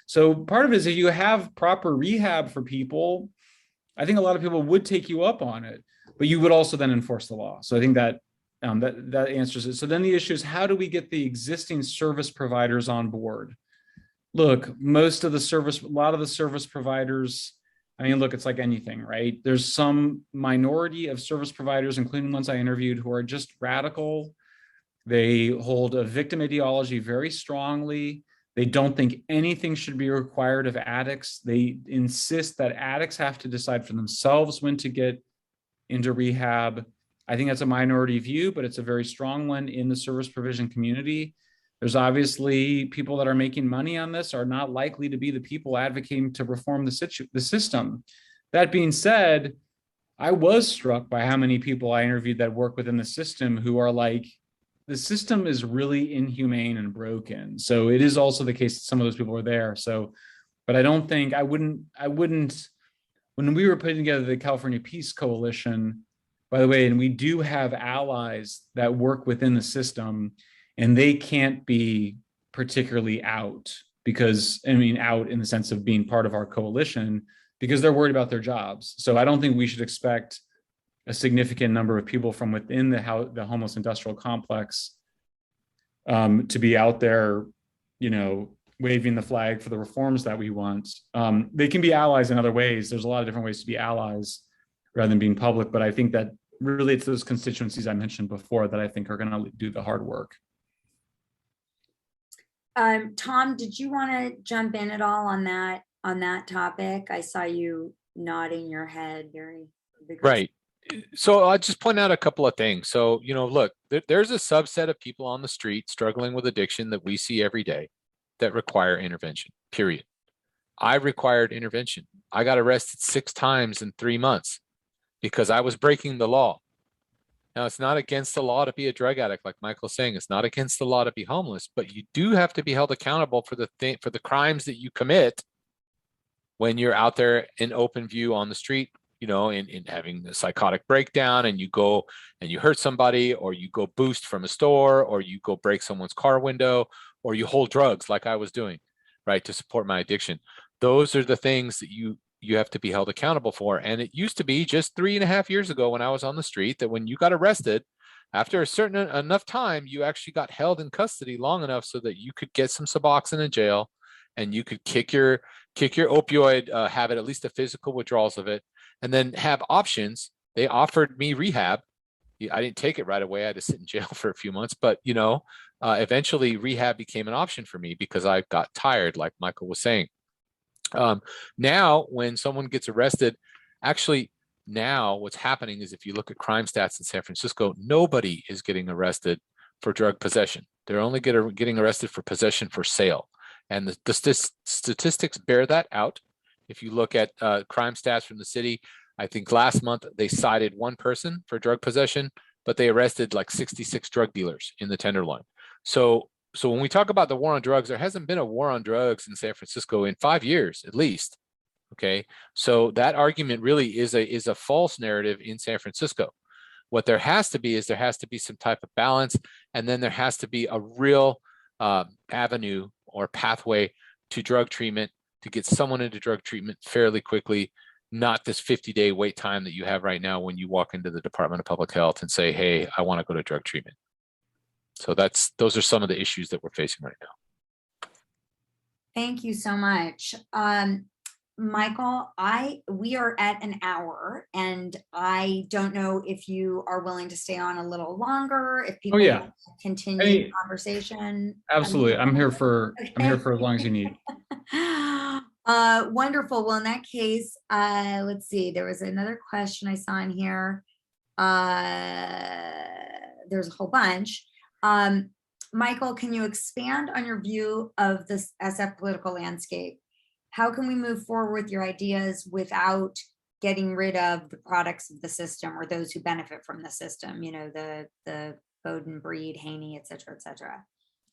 So part of it is if you have proper rehab for people, I think a lot of people would take you up on it, but you would also then enforce the law. So I think that that answers it. So then the issue is, how do we get the existing service providers on board? Look, a lot of the service providers, I mean, look, it's like anything, right? There's some minority of service providers, including ones I interviewed, who are just radical. They hold a victim ideology very strongly. They don't think anything should be required of addicts. They insist that addicts have to decide for themselves when to get into rehab. I think that's a minority view, but it's a very strong one in the service provision community. There's obviously people that are making money on this are not likely to be the people advocating to reform the system. That being said, I was struck by how many people I interviewed that work within the system who are like, the system is really inhumane and broken. So it is also the case that some of those people are there. So, but I don't think, I wouldn't, when we were putting together the California Peace Coalition, by the way, and we do have allies that work within the system, and they can't be particularly out because, I mean, out in the sense of being part of our coalition, because they're worried about their jobs. So I don't think we should expect a significant number of people from within the homeless industrial complex to be out there, waving the flag for the reforms that we want. They can be allies in other ways. There's a lot of different ways to be allies rather than being public. But I think that really it's those constituencies I mentioned before that I think are going to do the hard work. Tom, did you want to jump in at all on that topic? I saw you nodding your head very vigorously. Right. So I'll just point out a couple of things. So, look, there's a subset of people on the street struggling with addiction that we see every day that require intervention, period. I required intervention. I got arrested 6 times in 3 months because I was breaking the law. Now, it's not against the law to be a drug addict, like Michael's saying. It's not against the law to be homeless, but you do have to be held accountable for the crimes that you commit when you're out there in open view on the street, in having a psychotic breakdown, and you go and you hurt somebody, or you go boost from a store, or you go break someone's car window, or you hold drugs like I was doing, right, to support my addiction. Those are the things that you have to be held accountable for. And it used to be just 3.5 years ago when I was on the street that when you got arrested, after a certain enough time, you actually got held in custody long enough so that you could get some Suboxone in jail, and you could kick your opioid habit, at least the physical withdrawals of it, and then have options. They offered me rehab. I didn't take it right away. I had to sit in jail for a few months, but eventually rehab became an option for me because I got tired, like Michael was saying. Now, when someone gets arrested, actually now what's happening is, if you look at crime stats in San Francisco, nobody is getting arrested for drug possession. They're only getting arrested for possession for sale. And the statistics bear that out. If you look at crime stats from the city, I think last month they cited 1 person for drug possession, but they arrested like 66 drug dealers in the Tenderloin. So when we talk about the war on drugs, there hasn't been a war on drugs in San Francisco in 5 years, at least. Okay, so that argument really is a false narrative in San Francisco. What there has to be is there has to be some type of balance, and then there has to be a real avenue or pathway to drug treatment to get someone into drug treatment fairly quickly, not this 50-day wait time that you have right now when you walk into the Department of Public Health and say, hey, I want to go to drug treatment. So those are some of the issues that we're facing right now. Thank you so much. Michael, we are at an hour, and I don't know if you are willing to stay on a little longer, if people want to continue the conversation. Absolutely. I'm here for as long as you need. Wonderful. Well, in that case, let's see, there was another question I saw in here. There's a whole bunch. Michael, can you expand on your view of this SF political landscape? How can we move forward with your ideas without getting rid of the products of the system or those who benefit from the system? The Bowden, Breed, Haney, et cetera, et cetera.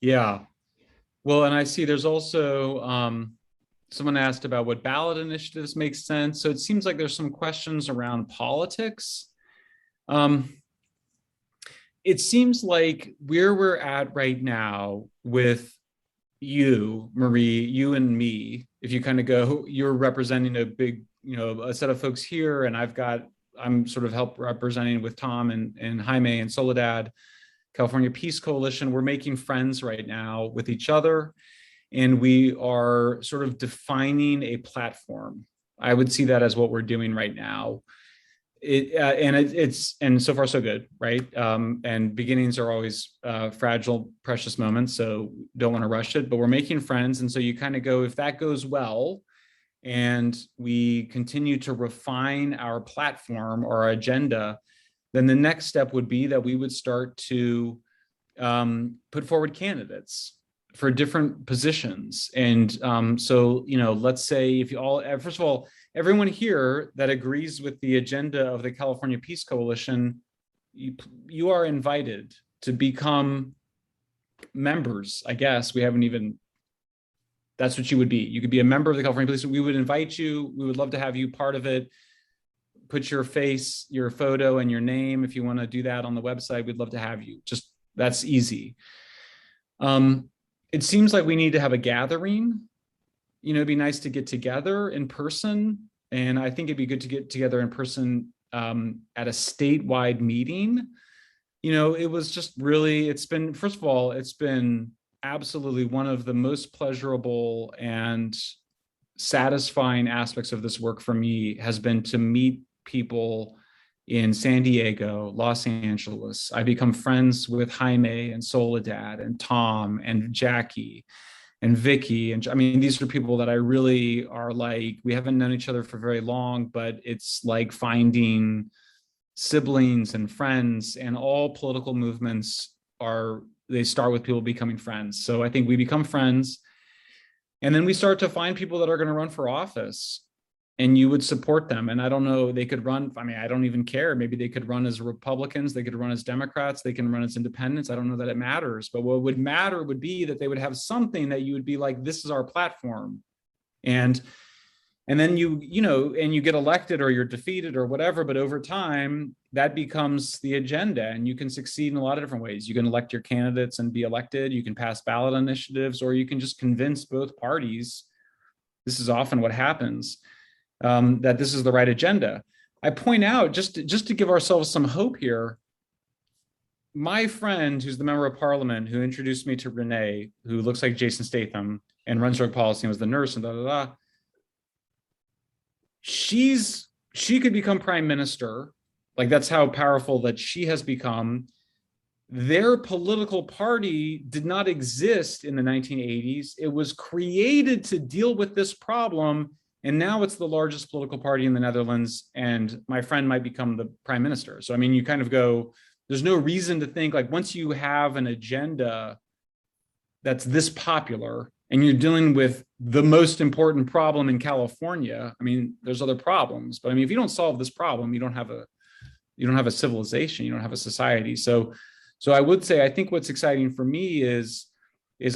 Yeah. Well, and I see there's also someone asked about what ballot initiatives make sense. So it seems like there's some questions around politics. it seems like where we're at right now with you, Marie, you and me, if you kind of go, you're representing a big, a set of folks here, and I'm sort of help representing with Tom and Jaime and Soledad, California Peace Coalition. We're making friends right now with each other, and we are sort of defining a platform. I would see that as what we're doing right now. And so far so good, right? And beginnings are always fragile, precious moments, so don't want to rush it. But we're making friends, and so you kind of go, if that goes well, and we continue to refine our platform or our agenda, then the next step would be that we would start to put forward candidates for different positions. And so, let's say if you all, first of all, everyone here that agrees with the agenda of the California Peace Coalition, you are invited to become members. I guess we haven't even, that's what you would be. You could be a member of the California Police. We would invite you. We would love to have you part of it. Put your face, your photo, and your name. If you want to do that on the website, we'd love to have you. Just, that's easy. It seems like we need to have a gathering. It'd be nice to get together in person. And I think it'd be good to get together in person at a statewide meeting. It was just really, first of all, it's been absolutely one of the most pleasurable and satisfying aspects of this work for me has been to meet people in San Diego, Los Angeles. I become friends with Jaime and Soledad and Tom and Jackie and Vicky. And I mean, these are people that I really are like, we haven't known each other for very long, but it's like finding siblings and friends, and all political movements they start with people becoming friends. So I think we become friends, and then we start to find people that are going to run for office, and you would support them. And I don't know, they could run, I don't even care. Maybe they could run as Republicans, they could run as Democrats, they can run as independents. I don't know that it matters, but what would matter would be that they would have something that you would be like, this is our platform. And then you get elected, or you're defeated or whatever, but over time that becomes the agenda, and you can succeed in a lot of different ways. You can elect your candidates and be elected, you can pass ballot initiatives, or you can just convince both parties, this is often what happens, that this is the right agenda. I point out, just to give ourselves some hope here, my friend who's the member of parliament who introduced me to Renee, who looks like Jason Statham and runs drug policy and was the nurse and she could become prime minister. Like, that's how powerful that she has become. Their political party did not exist in the 1980s. It was created to deal with this problem, and now it's the largest political party in the Netherlands, and my friend might become the prime minister. So, I mean, you kind of go, there's no reason to think, like, once you have an agenda that's this popular, and you're dealing with the most important problem in California, I mean, there's other problems, but I mean, if you don't solve this problem, you don't have a civilization, you don't have a society. So I would say, I think what's exciting for me is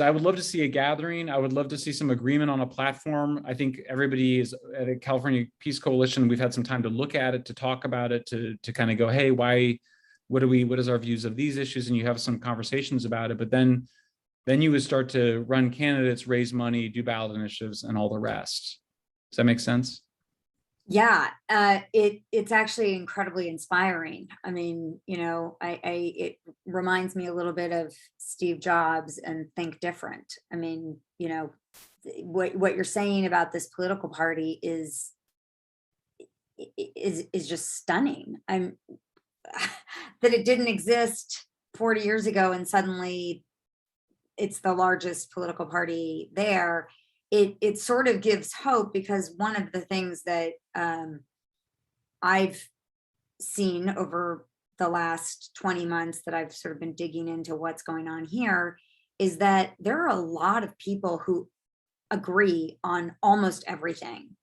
I would love to see a gathering. I would love to see some agreement on a platform. I think everybody is at a California Peace Coalition. We've had some time to look at it, to talk about it, to kind of go, hey, what is our views of these issues? And you have some conversations about it, but then you would start to run candidates, raise money, do ballot initiatives, and all the rest. Does that make sense? Yeah, it's actually incredibly inspiring. I mean, it reminds me a little bit of Steve Jobs and Think Different. I mean, what you're saying about this political party is just stunning. That it didn't exist 40 years ago and suddenly it's the largest political party there. It sort of gives hope, because one of the things that I've seen over the last 20 months that I've sort of been digging into what's going on here is that there are a lot of people who agree on almost everything.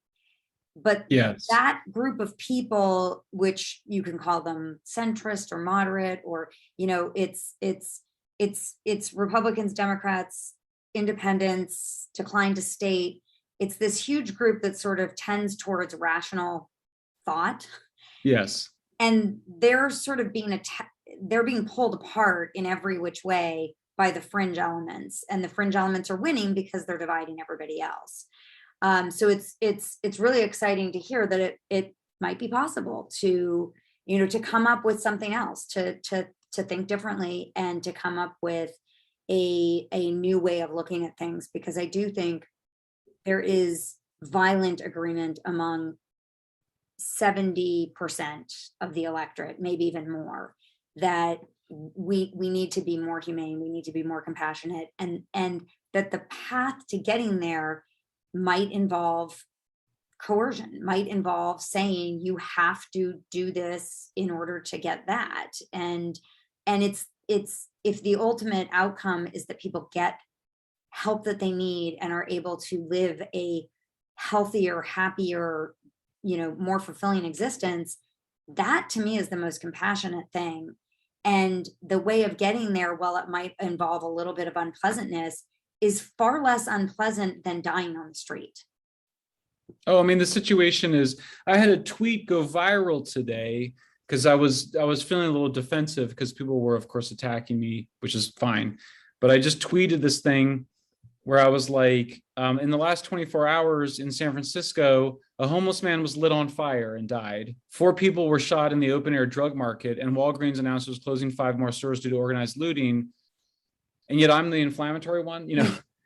But yes, that group of people, which you can call them centrist or moderate, or, it's Republicans, Democrats, independents, decline to state. It's this huge group that sort of tends towards rational thought. Yes. And they're sort of being they're being pulled apart in every which way by the fringe elements, and the fringe elements are winning because they're dividing everybody else. So it's really exciting to hear that it might be possible to, to come up with something else, to think differently, and to come up with a new way of looking at things, because I do think there is violent agreement among 70% of the electorate, maybe even more, that we need to be more humane, we need to be more compassionate, and that the path to getting there might involve coercion, might involve saying you have to do this in order to get that. And it's if the ultimate outcome is that people get help that they need and are able to live a healthier, happier, more fulfilling existence, that to me is the most compassionate thing. And the way of getting there, while it might involve a little bit of unpleasantness, is far less unpleasant than dying on the street. Oh, I mean, the situation is, I had a tweet go viral today because I was feeling a little defensive because people were, of course, attacking me, which is fine. But I just tweeted this thing where I was like, in the last 24 hours in San Francisco, a homeless man was lit on fire and died. 4 people were shot in the open air drug market, and Walgreens announced it was closing 5 more stores due to organized looting. And yet I'm the inflammatory one,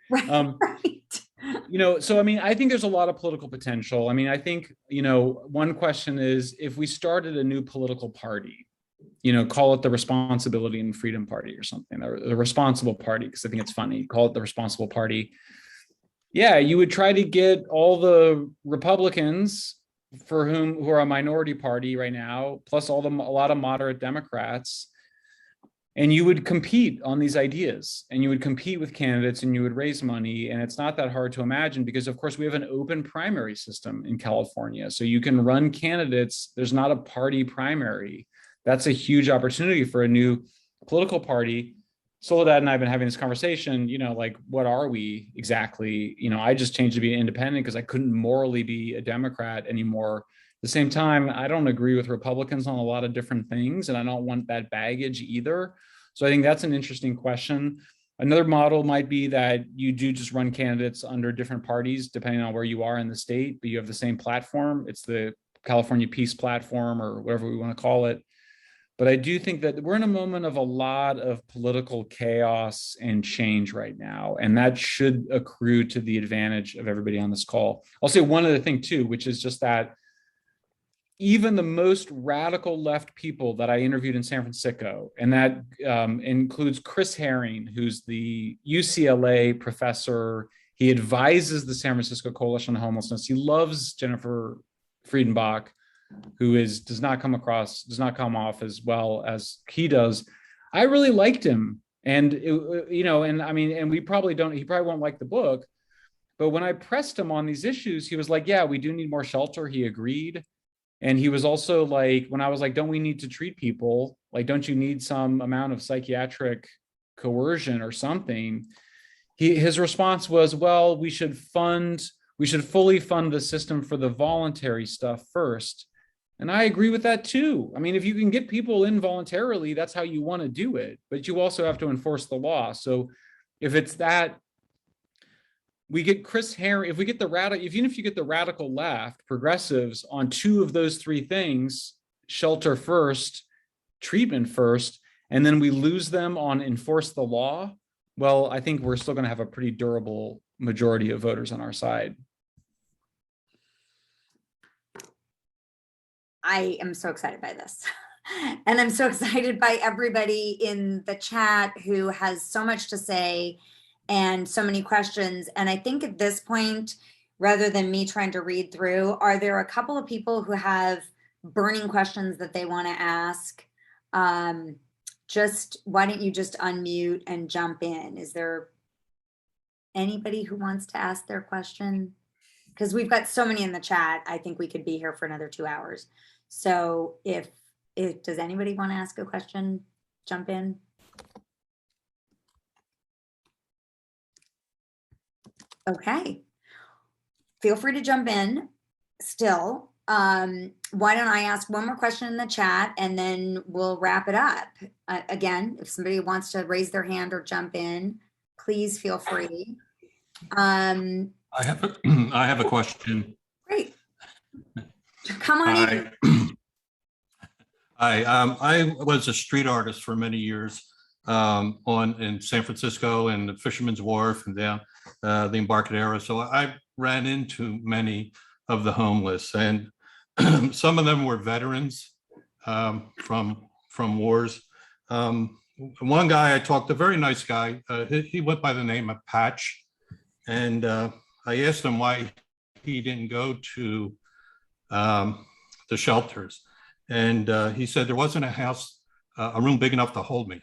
Right. Right. So I mean, I think there's a lot of political potential. I mean, I think, one question is, if we started a new political party, call it the Responsibility and Freedom Party or something, or the Responsible Party, because I think it's funny, call it the Responsible Party. Yeah, you would try to get all the Republicans who are a minority party right now, plus a lot of moderate Democrats, and you would compete on these ideas, and you would compete with candidates, and you would raise money. And it's not that hard to imagine, because of course we have an open primary system in California. So you can run candidates. There's not a party primary. That's a huge opportunity for a new political party. Soledad and I have been having this conversation, like, what are we exactly? I just changed to be an independent because I couldn't morally be a Democrat anymore. At the same time, I don't agree with Republicans on a lot of different things, and I don't want that baggage either. So I think that's an interesting question. Another model might be that you do just run candidates under different parties, depending on where you are in the state, but you have the same platform. It's the California Peace Platform, or whatever we want to call it. But I do think that we're in a moment of a lot of political chaos and change right now, and that should accrue to the advantage of everybody on this call. I'll say one other thing too, which is just that even the most radical left people that I interviewed in San Francisco, and that includes Chris Herring, who's the UCLA professor. He advises the San Francisco Coalition on Homelessness. He loves Jennifer Friedenbach, who does not come off as well as he does. I really liked him. And, he probably won't like the book, but when I pressed him on these issues, he was like, yeah, we do need more shelter. He agreed. And he was also like, when I was like, don't we need to treat people? Like, don't you need some amount of psychiatric coercion or something? His response was, well, we should fully fund the system for the voluntary stuff first. And I agree with that too. I mean, if you can get people in voluntarily, that's how you want to do it, but you also have to enforce the law. So if it's that, we get Chris Herring, even if you get the radical left, progressives, on 2 of those 3 things, shelter first, treatment first, and then we lose them on enforce the law, well, I think we're still going to have a pretty durable majority of voters on our side. I am so excited by this. And I'm so excited by everybody in the chat who has so much to say and so many questions. And I think at this point, rather than me trying to read through, are there a couple of people who have burning questions that they want to ask? Why don't you just unmute and jump in? Is there anybody who wants to ask their question? Because we've got so many in the chat. I think we could be here for another 2 hours. So if does anybody want to ask a question? Jump in. Okay. Feel free to jump in still. Why don't I ask one more question in the chat and then we'll wrap it up. Again, if somebody wants to raise their hand or jump in, please feel free. I have a, I have a question. Great. Come on in. I was a street artist for many years in San Francisco and the Fisherman's Wharf and down the Embarcadero. So I ran into many of the homeless, and some of them were veterans from wars. One guy I talked to, a very nice guy, he went by the name of Patch, and I asked him why he didn't go to the shelters. And he said there wasn't a room big enough to hold me.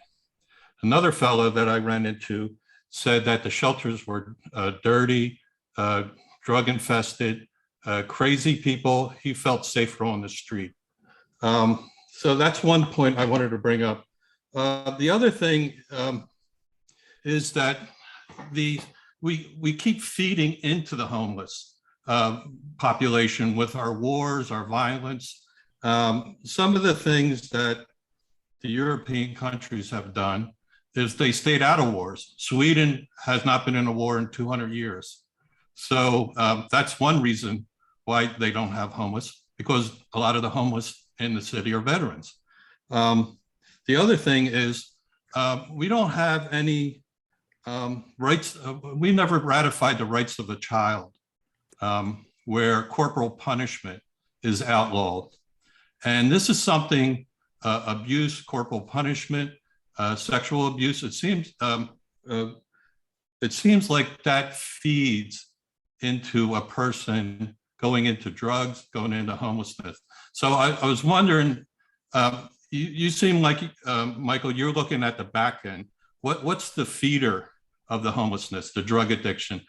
Another fellow that I ran into said that the shelters were dirty, drug infested, crazy people. He felt safer on the street. So that's one point I wanted to bring up. The other thing is that we keep feeding into the homeless population with our wars, our violence. Some of the things that the European countries have done is they stayed out of wars. Sweden has not been in a war in 200 years. So that's one reason why they don't have homeless, because a lot of the homeless in the city are veterans. The other thing is we don't have any rights. We never ratified the rights of the child, where corporal punishment is outlawed. And this is something, abuse, corporal punishment, sexual abuse, it seems like that feeds into a person going into drugs, going into homelessness. So I was wondering, you seem like, Michael, you're looking at the back end. What's the feeder of the homelessness, the drug addiction?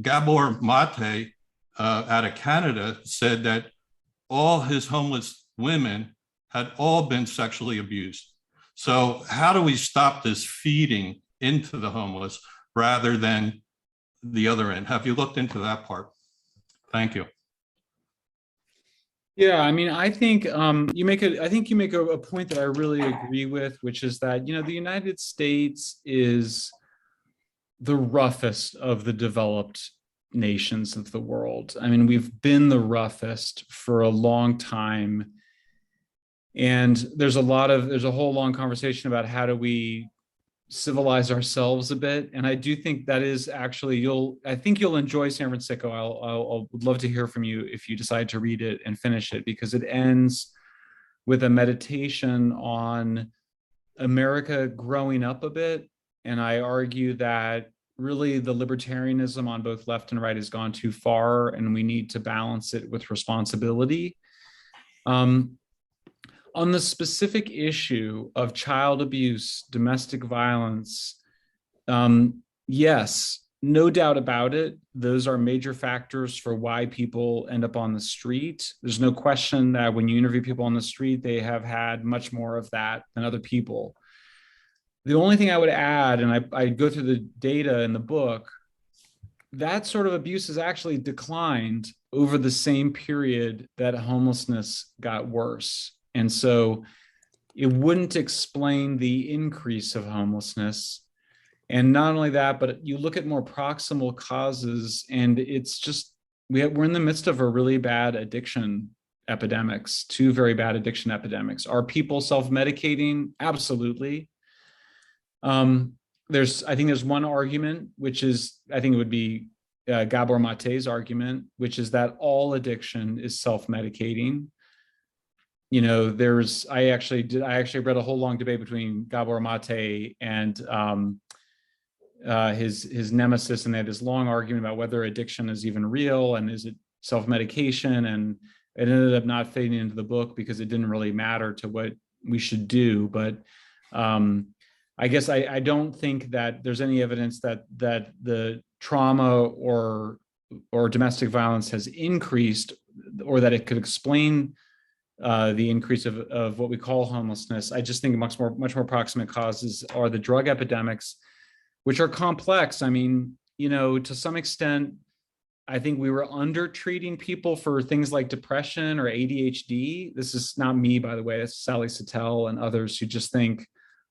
Gabor Mate out of Canada said that all his homeless women had all been sexually abused. So how do we stop this feeding into the homeless rather than the other end? Have you looked into that part? Thank you. Yeah, I mean, I think you make a point that I really agree with, which is that, you know, the United States is the roughest of the developed nations of the world. I mean, we've been the roughest for a long time. And there's a whole long conversation about how do we civilize ourselves a bit. And I do think that is actually, I think you'll enjoy San Fransicko. I would love to hear from you if you decide to read it and finish it, because it ends with a meditation on America growing up a bit. And I argue that really the libertarianism on both left and right has gone too far, and we need to balance it with responsibility. On the specific issue of child abuse, domestic violence, yes, no doubt about it. Those are major factors for why people end up on the street. There's no question that when you interview people on the street, they have had much more of that than other people. The only thing I would add, and I go through the data in the book, that sort of abuse has actually declined over the same period that homelessness got worse. And so it wouldn't explain the increase of homelessness. And not only that, but you look at more proximal causes, and it's just, we're in the midst of a really bad addiction epidemics, two very bad addiction epidemics. Are people self-medicating? Absolutely. I think there's one argument, which is, I think it would be Gabor Mate's argument, which is that all addiction is self-medicating. You know, I actually read a whole long debate between Gabor Mate and his nemesis, and they had this long argument about whether addiction is even real and is it self-medication, and it ended up not fitting into the book because it didn't really matter to what we should do. But I guess I don't think that there's any evidence that the trauma or domestic violence has increased, or that it could explain the increase of what we call homelessness. I just think much more proximate causes are the drug epidemics, which are complex. I mean, you know, to some extent, I think we were under treating people for things like depression or ADHD. This is not me, by the way. It's Sally Satel and others who just think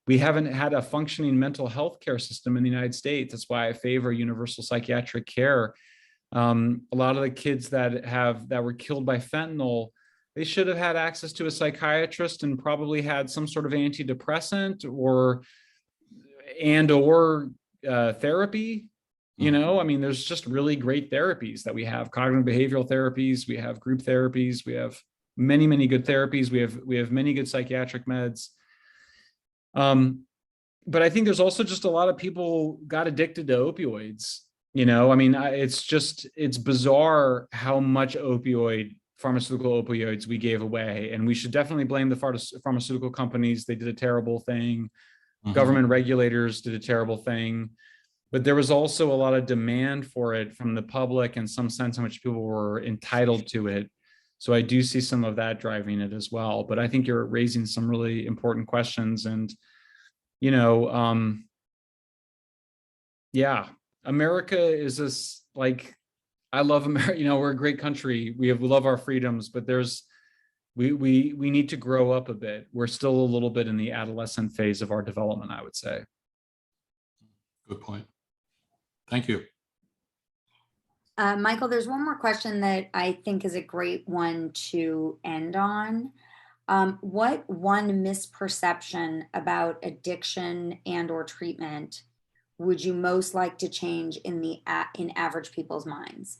we haven't had a functioning mental health care system in the United States. That's why I favor universal psychiatric care. A lot of the kids that were killed by fentanyl, they should have had access to a psychiatrist and probably had some sort of antidepressant or therapy. You know, I mean, there's just really great therapies that we have, cognitive behavioral therapies, we have group therapies, we have many, many good therapies, we have many good psychiatric meds. But I think there's also just a lot of people got addicted to opioids. You know, I mean, it's bizarre how much pharmaceutical opioids we gave away. And we should definitely blame the pharmaceutical companies. They did a terrible thing. Government regulators did a terrible thing. But there was also a lot of demand for it from the public and some sense in which people were entitled to it. So I do see some of that driving it as well. But I think you're raising some really important questions. And, you know, yeah, America is this, like, I love America. You know, we're a great country. We love our freedoms, but we need to grow up a bit. We're still a little bit in the adolescent phase of our development, I would say. Good point. Thank you. Michael, there's one more question that I think is a great one to end on. What one misperception about addiction and or treatment would you most like to change in average people's minds?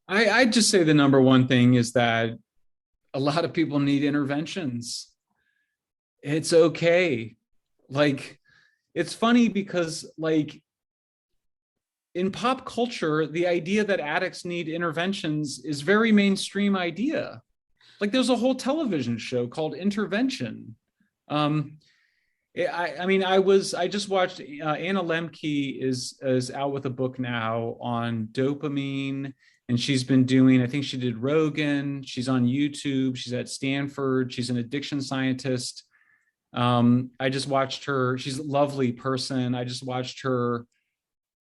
I'd just say the number one thing is that a lot of people need interventions. It's okay. Like, it's funny because, like, in pop culture, the idea that addicts need interventions is very mainstream idea. Like, there's a whole television show called Intervention. I just watched Anna Lemke is out with a book now on dopamine, and she's been doing, I think she did Rogan, she's on YouTube, she's at Stanford, she's an addiction scientist. I just watched her, she's a lovely person. I just watched her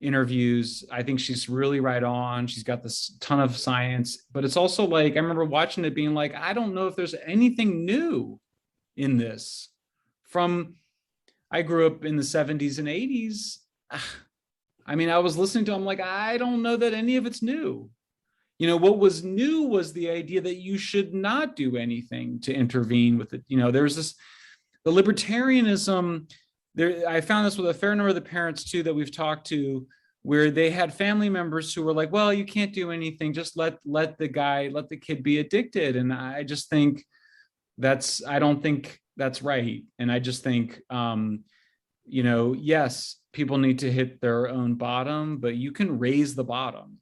interviews. I think she's really right on. She's got this ton of science, but it's also like, I remember watching it being like, I don't know if there's anything new in this. I grew up in the 70s and 80s. I mean, I was listening to, I'm like, I don't know that any of it's new. You know, what was new was the idea that you should not do anything to intervene with it. You know, there's this, the libertarianism there. I found this with a fair number of the parents too that we've talked to, where they had family members who were like, well, you can't do anything, just let the kid be addicted. And I just think I don't think that's right. And I just think, you know, yes, people need to hit their own bottom, but you can raise the bottom,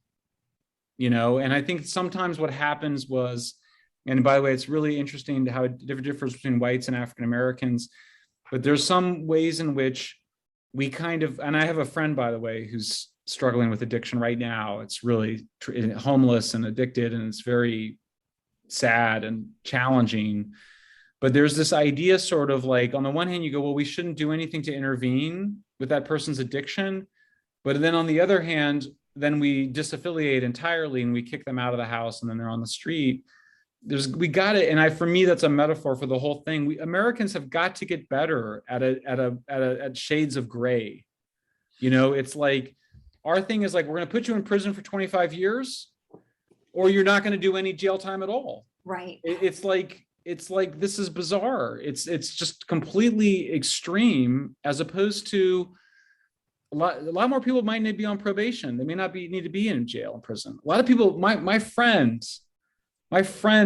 you know. And I think sometimes what happens was, and by the way, it's really interesting to how a difference between whites and African Americans, but there's some ways in which we kind of, and I have a friend, by the way, who's struggling with addiction right now. It's really homeless and addicted, and it's very sad and challenging. But there's this idea sort of like, on the one hand, you go, well, we shouldn't do anything to intervene with that person's addiction. But then on the other hand, then we disaffiliate entirely and we kick them out of the house and then they're on the street. We got it. And for me, that's a metaphor for the whole thing. Americans have got to get better at shades of gray. You know, it's like, our thing is like, we're going to put you in prison for 25 years, or you're not going to do any jail time at all. Right. It's like, this is bizarre. It's just completely extreme, as opposed to a lot more people might need to be on probation. They may not need to be in jail and prison. A lot of people, my friend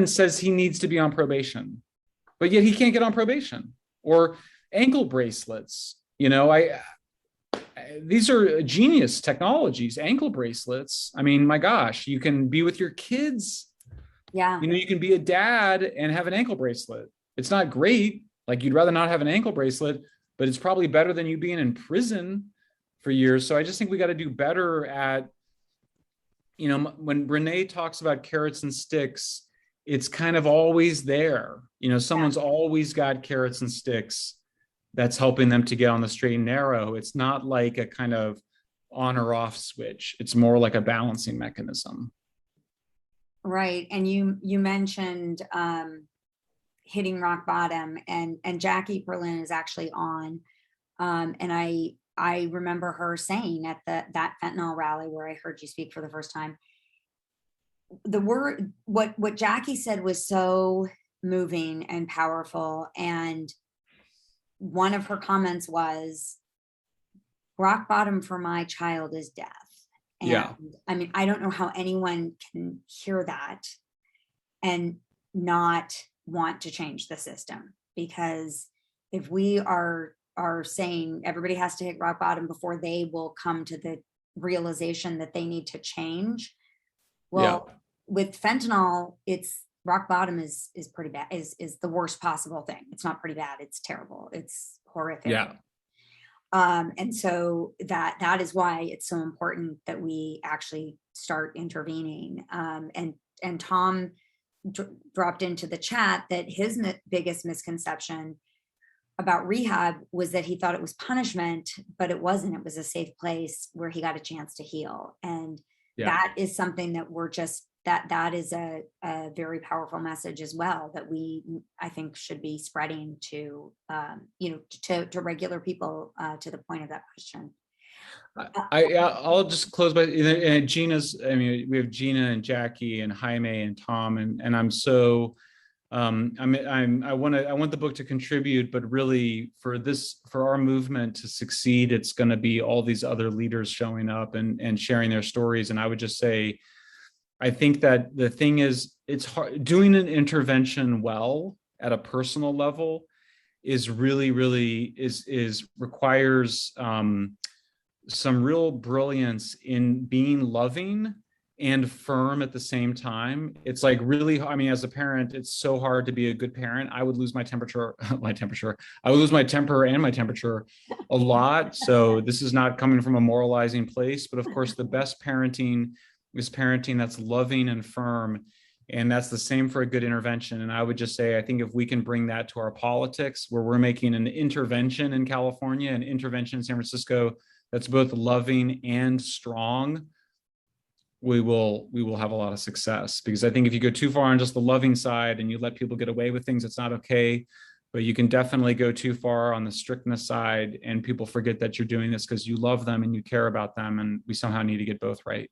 says he needs to be on probation, but yet he can't get on probation. Or ankle bracelets. You know, these are genius technologies, ankle bracelets. I mean, my gosh, you can be with your kids. Yeah. You know, you can be a dad and have an ankle bracelet. It's not great. Like, you'd rather not have an ankle bracelet, but it's probably better than you being in prison for years. So I just think we got to do better at, you know, when Renee talks about carrots and sticks, it's kind of always there. You know, someone's always got carrots and sticks that's helping them to get on the straight and narrow. It's not like a kind of on or off switch. It's more like a balancing mechanism. Right. And you mentioned hitting rock bottom, and Jackie Berlin is actually on. And I remember her saying at that fentanyl rally where I heard you speak for the first time, what Jackie said was so moving and powerful. And one of her comments was, rock bottom for my child is death. And Yeah. I mean, I don't know how anyone can hear that and not want to change the system, because if we are saying everybody has to hit rock bottom before they will come to the realization that they need to change. Well, with fentanyl, it's rock bottom is pretty bad, is the worst possible thing. It's not pretty bad, it's terrible, it's horrific. Yeah. And so that is why it's so important that we actually start intervening. And Tom dropped into the chat that his biggest misconception about rehab was that he thought it was punishment, but it wasn't. It was a safe place where he got a chance to heal. And that is something that we're just, that is a very powerful message as well, that we, I think, should be spreading to, to regular people, to the point of that question. I'll just close by, and Gina's, I mean, we have Gina and Jackie and Jaime and Tom, and I'm so, I want the book to contribute, but really for our movement to succeed, it's going to be all these other leaders showing up and sharing their stories. And I would just say, I think that the thing is, it's hard doing an intervention well at a personal level is really requires some real brilliance in being loving and firm at the same time. It's like really, I mean, as a parent, it's so hard to be a good parent. I would lose my temper and my temperature a lot. So this is not coming from a moralizing place, but of course the best parenting is parenting that's loving and firm. And that's the same for a good intervention. And I would just say, I think if we can bring that to our politics, where we're making an intervention in California, an intervention in San Francisco, that's both loving and strong, we will have a lot of success. Because I think if you go too far on just the loving side and you let people get away with things, it's not okay. But you can definitely go too far on the strictness side, and people forget that you're doing this because you love them and you care about them. And we somehow need to get both right.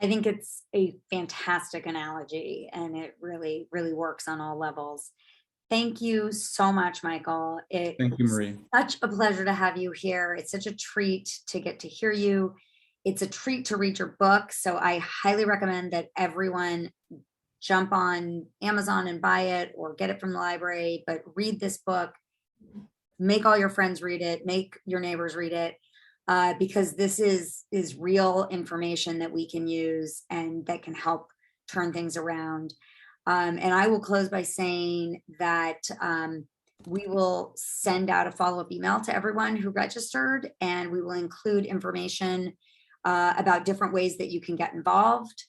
I think it's a fantastic analogy, and it really, really works on all levels. Thank you so much, Michael. Thank you, Marie. Such a pleasure to have you here. It's such a treat to get to hear you. It's a treat to read your book. So I highly recommend that everyone jump on Amazon and buy it, or get it from the library, but read this book. Make all your friends read it. Make your neighbors read it. Because this is real information that we can use and that can help turn things around. And I will close by saying that we will send out a follow-up email to everyone who registered, and we will include information about different ways that you can get involved,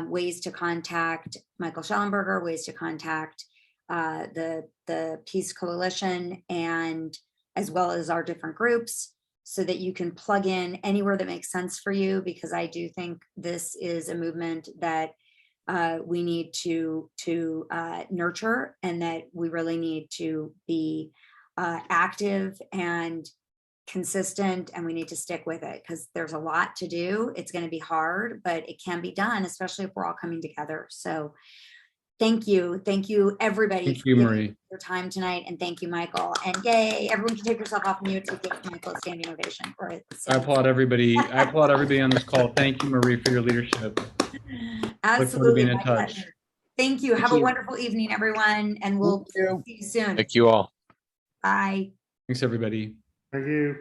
ways to contact Michael Shellenberger, ways to contact the Peace Coalition, and as well as our different groups, so that you can plug in anywhere that makes sense for you, because I do think this is a movement that we need to nurture, and that we really need to be active and consistent, and we need to stick with it, because there's a lot to do. It's going to be hard, but it can be done, especially if we're all coming together. So thank you everybody. Thank you, Marie. Your time tonight, and thank you, Michael. And yay, everyone can take yourself off mute to give Michael a standing ovation. I applaud everybody. I applaud everybody on this call. Thank you, Marie, for your leadership. Absolutely. Look forward to being in touch. Pleasure. Thank you. Have a wonderful evening, everyone, and we'll see you soon. Thank you all. Bye. Thanks, everybody. Thank you.